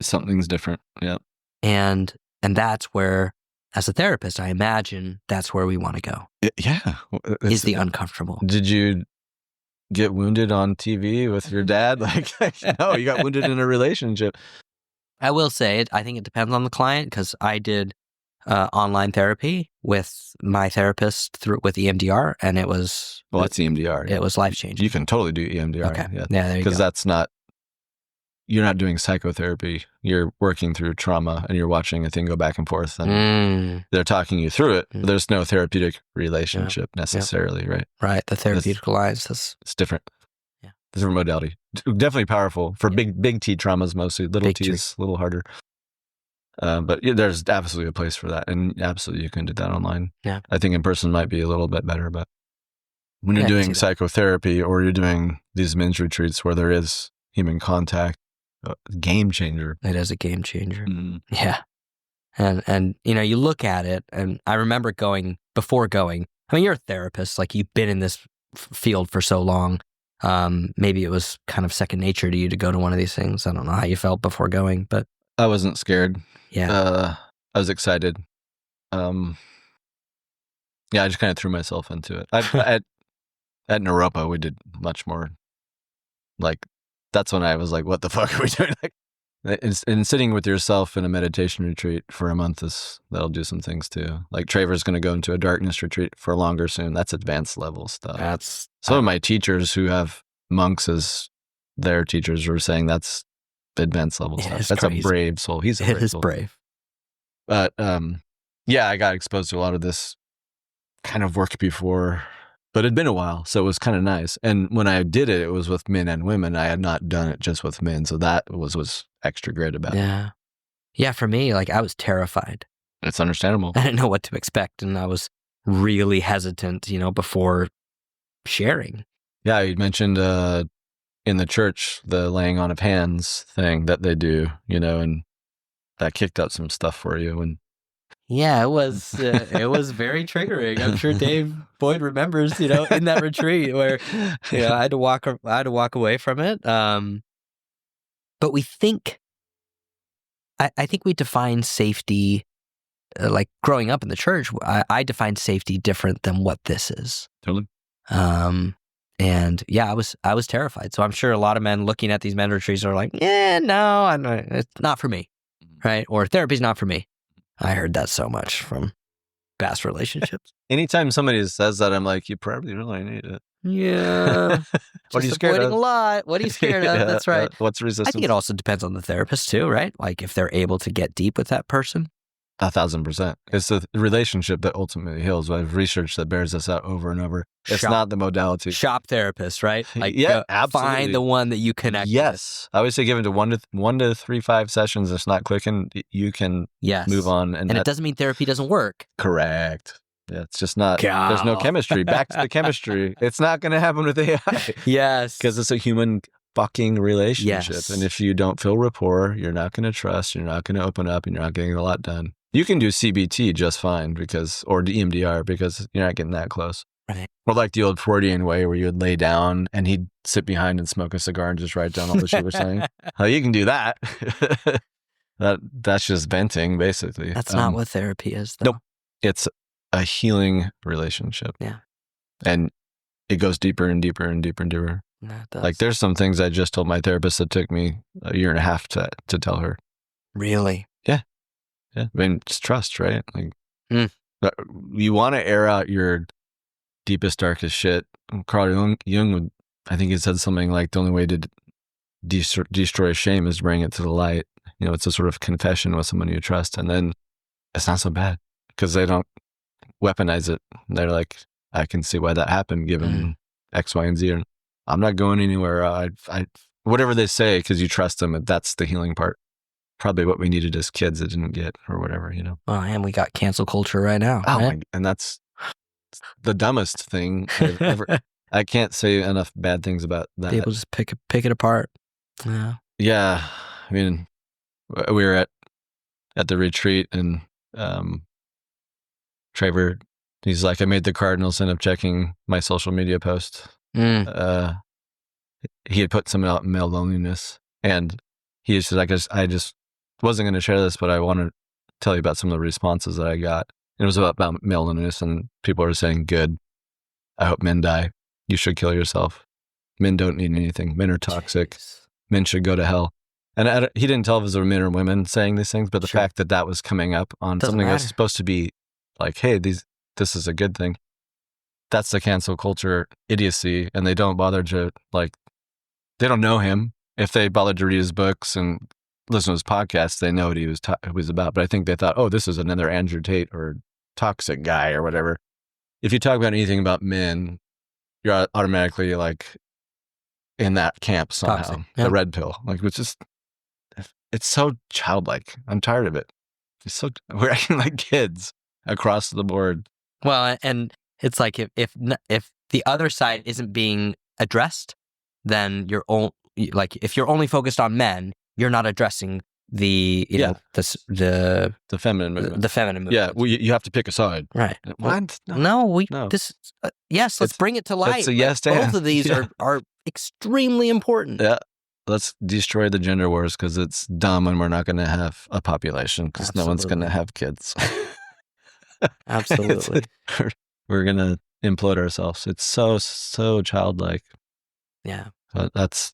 Something's different. Yeah. And that's where, as a therapist, I imagine that's where we want to go. Yeah. Is the uncomfortable. Did you get wounded on TV with your dad? Like, no, you got wounded in a relationship. I will say I think it depends on the client, because I did online therapy with my therapist with EMDR, and it was... Well, that's EMDR. It was life-changing. You can totally do EMDR. Okay. Yeah, there you go. Because that's not... You're not doing psychotherapy. You're working through trauma, and you're watching a thing go back and forth, and they're talking you through it. There's no therapeutic relationship necessarily, right? Right. The therapeutic alliance it's different. Yeah. Different modality. Definitely powerful for big T traumas mostly. Little T is a little harder. But there's absolutely a place for that, and absolutely you can do that online. Yeah. I think in person might be a little bit better, but when you're doing psychotherapy or you're doing these men's retreats where there is human contact, game changer. It is a game changer. Yeah. And you look at it, and I remember before going, I mean, you're a therapist, like you've been in this field for so long. Maybe it was kind of second nature to you to go to one of these things. I don't know how you felt before going, but I wasn't scared. Yeah. I was excited. I just kind of threw myself into it. At Naropa, we did much more. Like, that's when I was like, what the fuck are we doing? Like, and sitting with yourself in a meditation retreat for a month that'll do some things too. Like Traver's going to go into a darkness retreat for longer soon. That's advanced level stuff. That's some of my teachers who have monks as their teachers were saying that's advanced level stuff. That's crazy. A brave soul. He's a brave soul. It is brave. But I got exposed to a lot of this kind of work before, but it'd been a while, so it was kind of nice. And when I did it, it was with men and women. I had not done it just with men, so that was extra great about it. Yeah, for me, like I was terrified. It's understandable. I didn't know what to expect, and I was really hesitant, before sharing. Yeah, you mentioned in the church, the laying on of hands thing that they do, and that kicked up some stuff for you. And yeah, it was very triggering. I'm sure Dave Boyd remembers, in that retreat where I had to walk away from it. But I think we define safety, like growing up in the church, I defined safety different than what this is. Totally. And yeah, I was terrified. So I'm sure a lot of men looking at these men retreats are like, no, it's not for me, right? Or therapy's not for me. I heard that so much from past relationships. Anytime somebody says that, I'm like, you probably really need it. Yeah. What are you scared of? A lot. What are you scared of? That's right. What's resistance? I think it also depends on the therapist too, right? Like if they're able to get deep with that person. 1,000%. It's the relationship that ultimately heals. I have research that bears this out over and over. It's not the modality. Shop therapist, right? Like, absolutely. Find the one that you connect with. I always say give it to 1 to 3, 5 sessions. If it's not clicking, you can move on. And it doesn't mean therapy doesn't work. Correct. Yeah, it's just not, there's no chemistry. Back to the chemistry. It's not going to happen with AI. Yes. Because it's a human fucking relationship. Yes. And if you don't feel rapport, you're not going to trust, you're not going to open up, and you're not getting a lot done. You can do CBT just fine or EMDR because you're not getting that close. Right. Or like the old Freudian way where you would lay down and he'd sit behind and smoke a cigar and just write down all the shit we're saying. You can do that. That's just venting, basically. That's not what therapy is, though. Nope. It's a healing relationship. Yeah. And it goes deeper and deeper and deeper and deeper. Yeah, it does. Like there's some things I just told my therapist that took me a year and a half to tell her. Really? Yeah. I mean, it's trust, right? Like you want to air out your deepest, darkest shit. Carl Jung, I think he said something like the only way to destroy shame is to bring it to the light. It's a sort of confession with someone you trust, and then it's not so bad because they don't weaponize it. They're like, I can see why that happened given X, Y, and Z. And I'm not going anywhere. I whatever they say, because you trust them, that's the healing part. Probably what we needed as kids that didn't get, or whatever, Oh, and we got cancel culture right now. Oh, right? And that's the dumbest thing I've ever. I can't say enough bad things about that. People just pick it apart. Yeah. Yeah. I mean, we were at the retreat, and Trevor, he's like, I made the Cardinals end up checking my social media post. He had put some out male loneliness, and he said, I just wasn't going to share this, but I want to tell you about some of the responses that I got. And it was about male loneliness, and people were saying, good. I hope men die. You should kill yourself. Men don't need anything. Men are toxic. Jeez. Men should go to hell. And he didn't tell if it was men or women saying these things, but the fact that was coming up on something that's supposed to be like, hey, this is a good thing. That's the cancel culture idiocy. And they don't bother to, they don't know him. If they bothered to read his books and listen to his podcast, they know what he was about. But I think they thought, oh, this is another Andrew Tate or toxic guy or whatever. If you talk about anything about men, you're automatically in that camp somehow. Toxic. Yep. The red pill, it's so childlike. I'm tired of it. We're acting like kids across the board. Well, and it's like if the other side isn't being addressed, then if you're only focused on men, you're not addressing the feminine movement. The feminine movement. Yeah, well, you have to pick a side. Right. What? No. Yes, let's bring it to light. It's a yes to both of these are extremely important. Yeah. Let's destroy the gender wars because it's dumb and we're not going to have a population because no one's going to have kids. Absolutely. We're going to implode ourselves. It's so childlike. Yeah. But that's,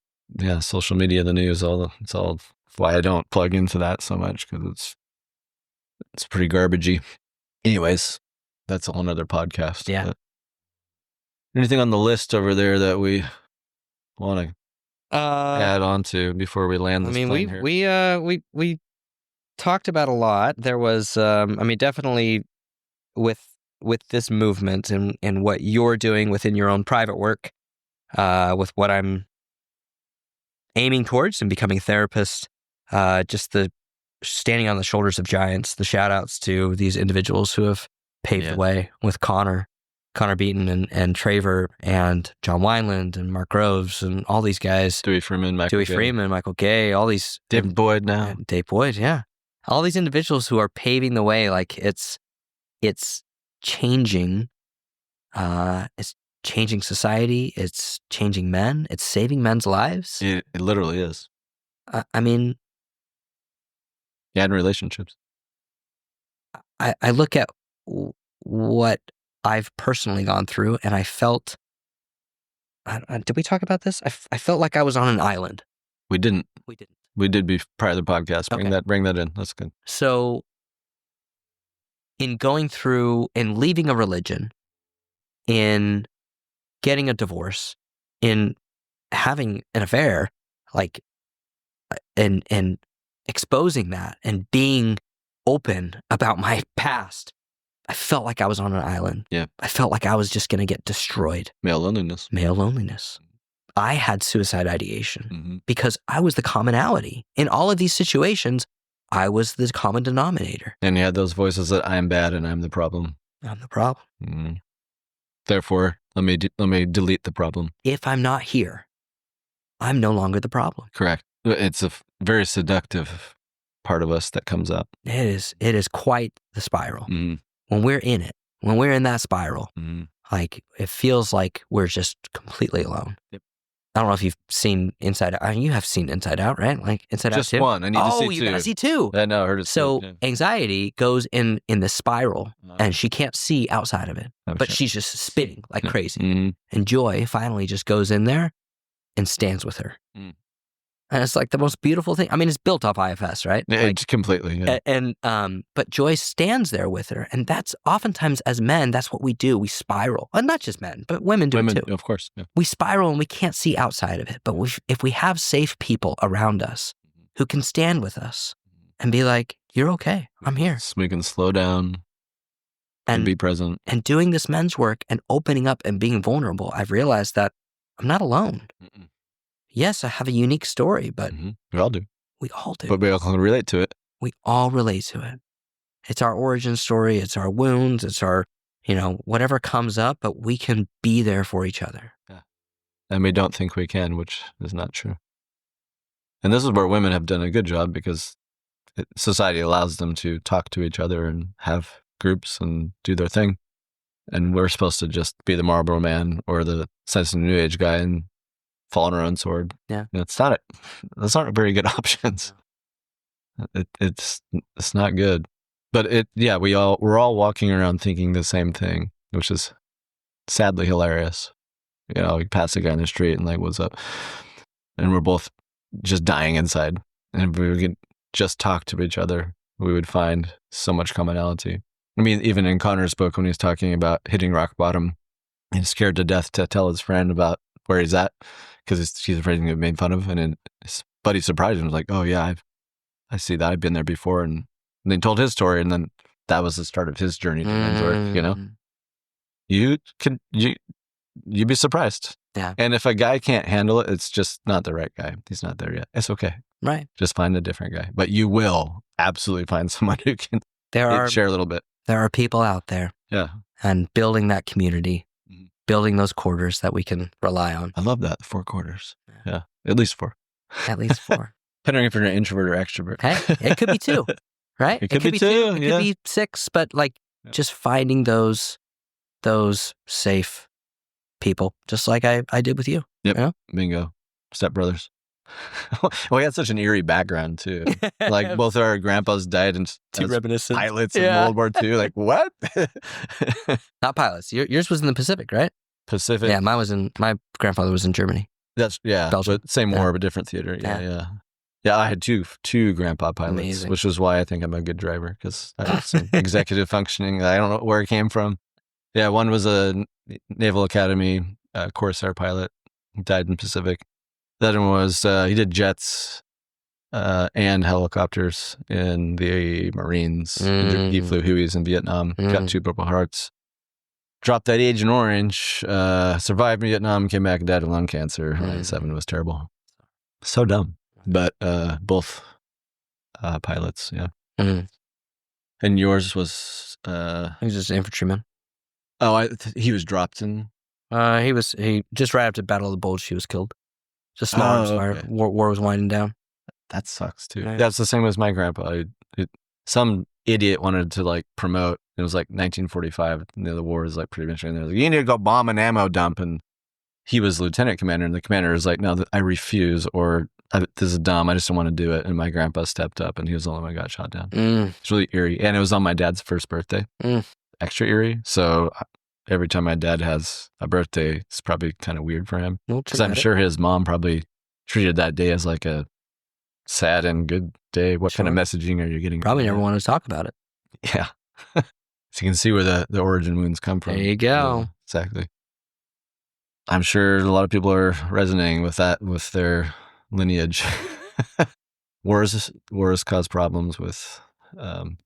social media, the news, it's all why I don't plug into that so much because it's pretty garbagey. Anyways, that's a whole nother podcast. Yeah. But anything on the list over there that we want to add on to before we land this plane here? We talked about a lot. There was, definitely with this movement and what you're doing within your own private work, with what I'm aiming towards and becoming a therapist, just the standing on the shoulders of giants, the shout outs to these individuals who have paved the way with Connor Beaton and Traver and John Wineland and Mark Groves and all these guys. Dewey Freeman, Michael Gay, all these. Dave Boyd now. Dave Boyd, yeah. All these individuals who are paving the way, it's changing. It's changing society. It's changing men. It's saving men's lives. It literally is. And relationships. I look at what I've personally gone through, and I felt. Did we talk about this? I felt like I was on an island. We didn't. We did prior to the podcast. Bring that in. That's good. So, in going through and leaving a religion, in getting a divorce, in having an affair, and exposing that and being open about my past, I felt like I was on an island. Yeah. I felt like I was just going to get destroyed. Male loneliness. I had suicide ideation because I was the commonality. In all of these situations, I was the common denominator. And you had those voices that I'm bad and I'm the problem. I'm the problem. Mm. Therefore, let me delete the problem. If I'm not here, I'm no longer the problem. Correct. It's a very seductive part of us that comes up. It is quite the spiral. Mm. When we're in it, when we're in that spiral, like it feels like we're just completely alone. Yep. I don't know if you've seen Inside Out. You have seen Inside Out, right? Like Inside Just Out 2? one. I need to see two. Oh, you gotta see two. I know. I heard it's So good, anxiety goes in the spiral, and she can't see outside of it, but she's just spinning like crazy. Mm-hmm. And Joy finally just goes in there and stands with her. Mm. And it's like the most beautiful thing. I mean, it's built off IFS, right? Like, completely. Yeah. And but Joy stands there with her, and that's oftentimes as men, that's what we do. We spiral, and not just men, but women do it too. Of course. Yeah. We spiral, and we can't see outside of it. But if we have safe people around us who can stand with us and be like, "You're okay. I'm here," So we can slow down and be present. And doing this men's work and opening up and being vulnerable, I've realized that I'm not alone. Mm-mm. Yes, I have a unique story, but we all do. We all do. But we all can relate to it. We all relate to it. It's our origin story. It's our wounds. It's our, whatever comes up, but we can be there for each other. Yeah. And we don't think we can, which is not true. And this is where women have done a good job because society allows them to talk to each other and have groups and do their thing. And we're supposed to just be the Marlboro Man or the sensitive New Age guy and fall on our own sword. Yeah. That's not very good options. It's not good. But we're all walking around thinking the same thing, which is sadly hilarious. We pass a guy in the street and like, what's up? And we're both just dying inside. And if we could just talk to each other, we would find so much commonality. I mean, even in Connor's book, when he's talking about hitting rock bottom, he's scared to death to tell his friend about where he's at because he's afraid to get made fun of. And then his buddy surprised him, was like, "Oh yeah, I see that. I've been there before." And then he told his story, and then that was the start of his journey to men's work. You'd be surprised. Yeah. And if a guy can't handle it, it's just not the right guy. He's not there yet. It's okay. Right. Just find a different guy. But you will absolutely find someone who can share a little bit. There are people out there. Yeah. And building that community, building those quarters that we can rely on. I love that. 4 quarters. Yeah. At least 4. At least 4. Depending if you're an introvert or extrovert. Hey, it could be 2, right? It could be 2. It could be 6, but just finding those safe people, just like I did with you. Yep. Bingo. Stepbrothers. We had such an eerie background too. Like both our grandpas died as pilots in World War II. Like what? Not pilots. Yours was in the Pacific, right? Pacific. Yeah, my grandfather was in Germany. That's Belgium. But same war, but different theater. Yeah, I had two grandpa pilots. Amazing. Which is why I think I'm a good driver because I have some executive functioning. I don't know where it came from. Yeah, one was a Naval Academy Corsair pilot. He died in Pacific. The other one was he did jets and helicopters in the Marines. He flew Hueys in Vietnam. Got 2 Purple Hearts. Dropped that Agent Orange. Survived in Vietnam. Came back and died of lung cancer. 97 was terrible. So dumb. But both pilots. Yeah. And yours was he was just an infantryman. Oh, he was dropped in. He just right after Battle of the Bulge, he was killed. Just small arms fire. War was winding down. That sucks too. Right. That's the same as my grandpa. Some idiot wanted to like promote. It was like 1945. The war was like pretty much in there. Like, you need to go bomb an ammo dump, and he was lieutenant commander, and the commander was like, "No, I refuse," or "This is dumb. I just don't want to do it." And my grandpa stepped up, and he was the only one who got shot down. It's really eerie, and it was on my dad's first birthday. Extra eerie. So every time my dad has a birthday, it's probably kind of weird for him. Because I'm sure his mom probably treated that day as like a sad and good day. What kind of messaging are you getting? Probably never wanted to talk about it. Yeah. So you can see where the origin wounds come from. There you go. Yeah, exactly. I'm sure a lot of people are resonating with that, with their lineage. Wars cause problems with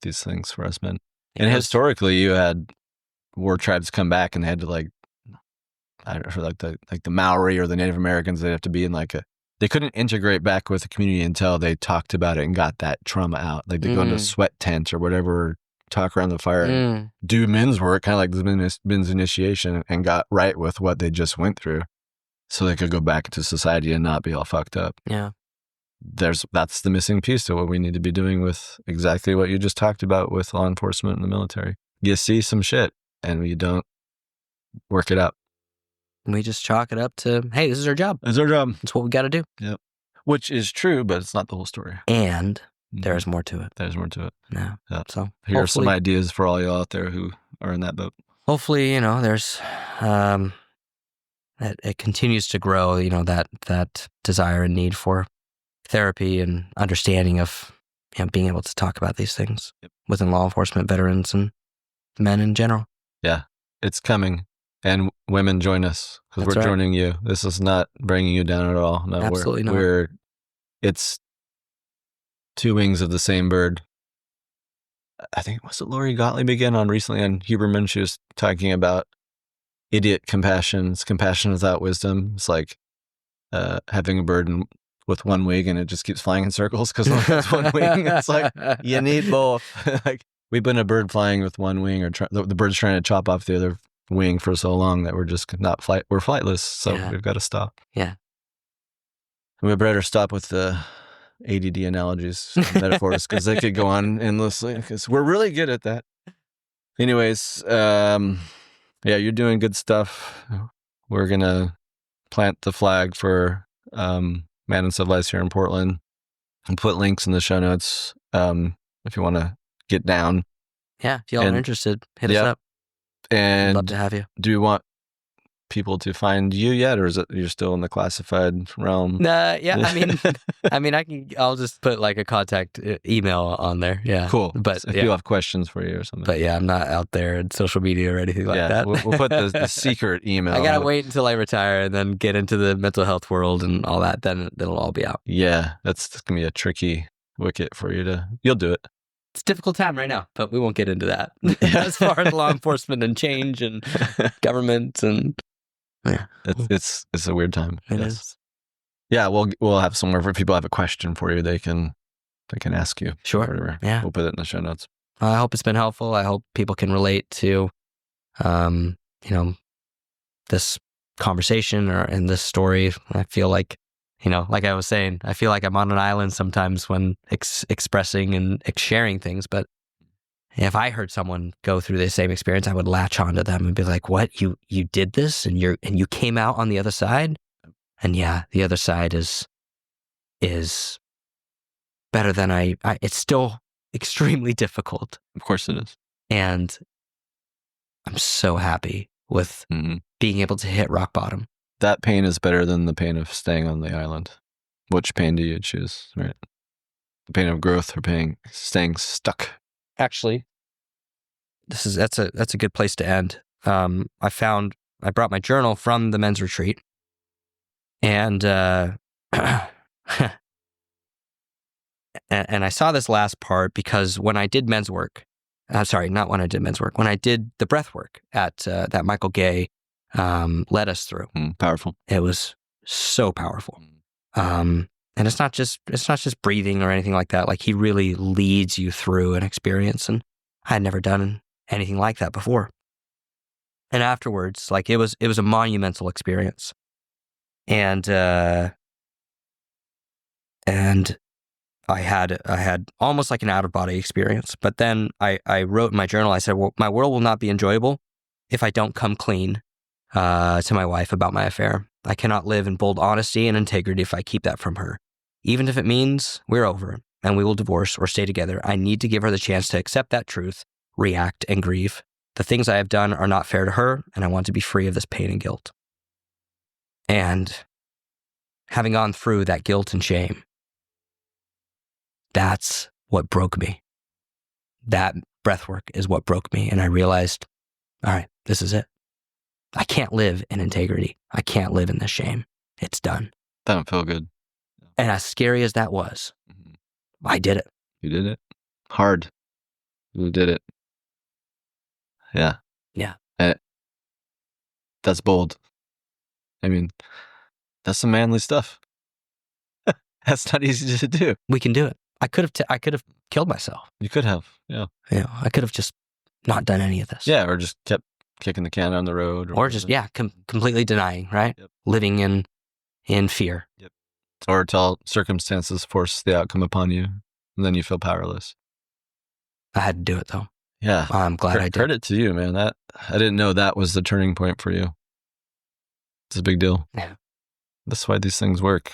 these things for us men. And historically, you had war tribes come back and they had to like the Maori or the Native Americans. They'd have to be in they couldn't integrate back with the community until they talked about it and got that trauma out. Like they go into a sweat tent or whatever talk around the fire and do men's work, kind of like the men's initiation, and got right with what they just went through so they could go back into society and not be all fucked up. Yeah. That's the missing piece to what we need to be doing with exactly what you just talked about with law enforcement and the military. You see some shit and you don't work it out. We just chalk it up to, hey, this is our job. It's our job. It's what we got to do. Yep. Which is true, but it's not the whole story. And there's more to it. There's more to it. Yeah. So here are some ideas for all you out there who are in that boat. Hopefully, there's it continues to grow, that desire and need for therapy and understanding of being able to talk about these things within law enforcement, veterans, and men in general. Yeah, it's coming. And women, join us, because we're joining you. This is not bringing you down at all. No, absolutely not. It's two wings of the same bird. I think, was it Lori Gottlieb again recently on Huberman? She was talking about idiot compassion. It's compassion without wisdom. It's like having a bird with one wing and it just keeps flying in circles because it has one wing. It's like, you need both. Like, we've been a bird flying with one wing, or the bird's trying to chop off the other wing for so long that we're just we're flightless, so we've got to stop. Yeah. We better stop with the ADD analogies, metaphors, because they could go on endlessly, because we're really good at that. Anyways, you're doing good stuff. We're going to plant the flag for Man Uncivilized here in Portland and put links in the show notes if you want to get down. Yeah, if y'all are interested, hit us up. And I'd love to have you. Do you want people to find you yet, or is it you're still in the classified realm? I'll just put like a contact email on there. Yeah. Cool. But if people have questions for you or something. But I'm not out there in social media or anything like that. We'll put the secret email. I gotta wait until I retire and then get into the mental health world and all that. Then it'll all be out. Yeah. That's gonna be a tricky wicket for you you'll do it. It's a difficult time right now, but we won't get into that. As far as law enforcement and change and government and it's a weird time. It is. Yeah, we'll have somewhere for people have a question for you. They can ask you. Sure. Whatever. Yeah. We'll put it in the show notes. I hope it's been helpful. I hope people can relate to, this conversation or in this story. I feel like, like I was saying, I feel like I'm on an island sometimes when expressing and sharing things. But if I heard someone go through the same experience, I would latch onto them and be like, "What? You did this, and you came out on the other side?" And the other side is better than I. It's still extremely difficult. Of course it is. And I'm so happy with being able to hit rock bottom. That pain is better than the pain of staying on the island. Which pain do you choose, right? The pain of growth or staying stuck? Actually, that's a good place to end. I brought my journal from the men's retreat, and and I saw this last part because when I did men's work, when I did the breath work at that Michael Gay led us through. Powerful. It was so powerful. And it's not just breathing or anything like that. Like, he really leads you through an experience, and I had never done anything like that before. And afterwards, like, it was a monumental experience. And I had almost like an out of body experience. But then I wrote in my journal, I said, well, my world will not be enjoyable if I don't come clean to my wife about my affair. I cannot live in bold honesty and integrity if I keep that from her. Even if it means we're over and we will divorce or stay together, I need to give her the chance to accept that truth, react, and grieve. The things I have done are not fair to her, and I want to be free of this pain and guilt. And having gone through that guilt and shame, that's what broke me. That breathwork is what broke me. And I realized, all right, this is it. I can't live in integrity. I can't live in this shame. It's done. That don't feel good. And as scary as that was, I did it. You did it. Hard. You did it. Yeah. Yeah. That's bold. I mean, that's some manly stuff. That's not easy to do. We can do it. I could have killed myself. You could have. Yeah. I could have just not done any of this. Yeah. Or just kept kicking the can down the road. Or just, completely denying, right? Yep. Living in fear. Yep. Or till circumstances force the outcome upon you, and then you feel powerless. I had to do it, though. Yeah. I'm glad I did. Credit to you, man. I didn't know that was the turning point for you. It's a big deal. Yeah. That's why these things work.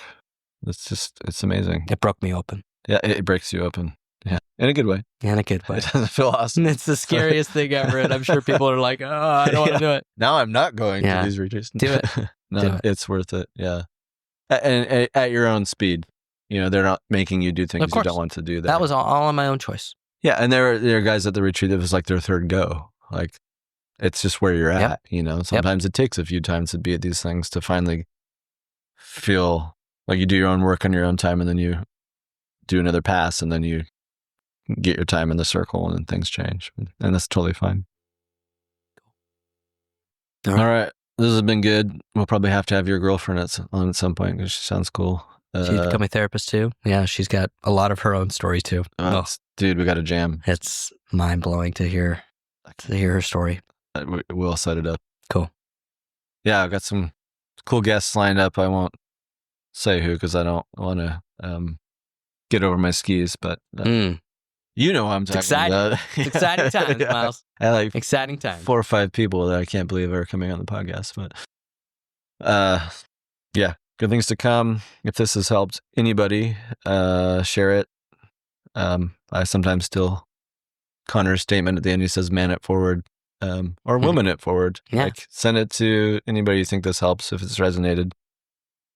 It's amazing. It broke me open. Yeah, it breaks you open. Yeah, in a good way. In a good way. It doesn't feel awesome. It's the scariest thing ever, and I'm sure people are like, "Oh, I don't want to do it." Now I'm not going to these retreats. Do it. No, Do it. It's worth it. Yeah, and at your own speed. They're not making you do things you don't want to do. That was all on my own choice. Yeah, and there are guys at the retreat that was like their third go. Like, it's just where you're at. Sometimes it takes a few times to be at these things to finally feel like you do your own work on your own time, and then you do another pass, and then you get your time in the circle, and then things change, and that's totally fine. All right. This has been good. We'll probably have to have your girlfriend on at some point because she sounds cool. She's become a therapist too. Yeah, she's got a lot of her own stories too. Dude, we got a jam. It's mind blowing to hear her story. We'll set it up. Cool. Yeah, I've got some cool guests lined up. I won't say who because I don't want to get over my skis, but you know what I'm talking about. It's exciting times, Miles. I like exciting times. 4 or 5 people that I can't believe are coming on the podcast, but yeah, good things to come. If this has helped anybody, share it. I sometimes still Connor's statement at the end. He says, "Man it forward," or "Woman it forward." Yeah. Like, send it to anybody you think this helps. If it's resonated,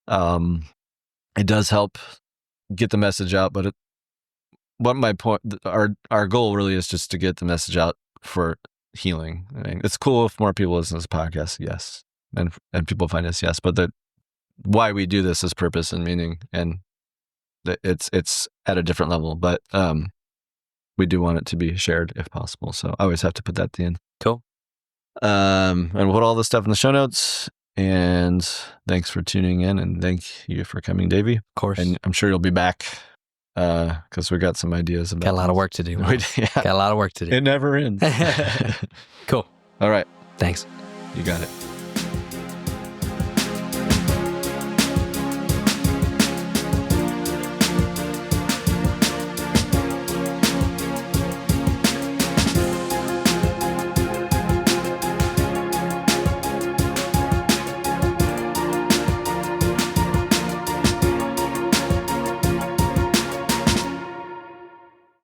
it does help get the message out. But my point, our goal really is just to get the message out for healing. I mean, it's cool if more people listen to this podcast, yes, and people find us, yes. But why we do this is purpose and meaning, and it's at a different level. But we do want it to be shared if possible. So I always have to put that at the end. Cool. And we'll put all this stuff in the show notes. And thanks for tuning in, and thank you for coming, Davy. Of course. And I'm sure you'll be back because we got some ideas about. Got a lot of work to do. Got a lot of work to do. It never ends. Cool. All right. Thanks. You got it.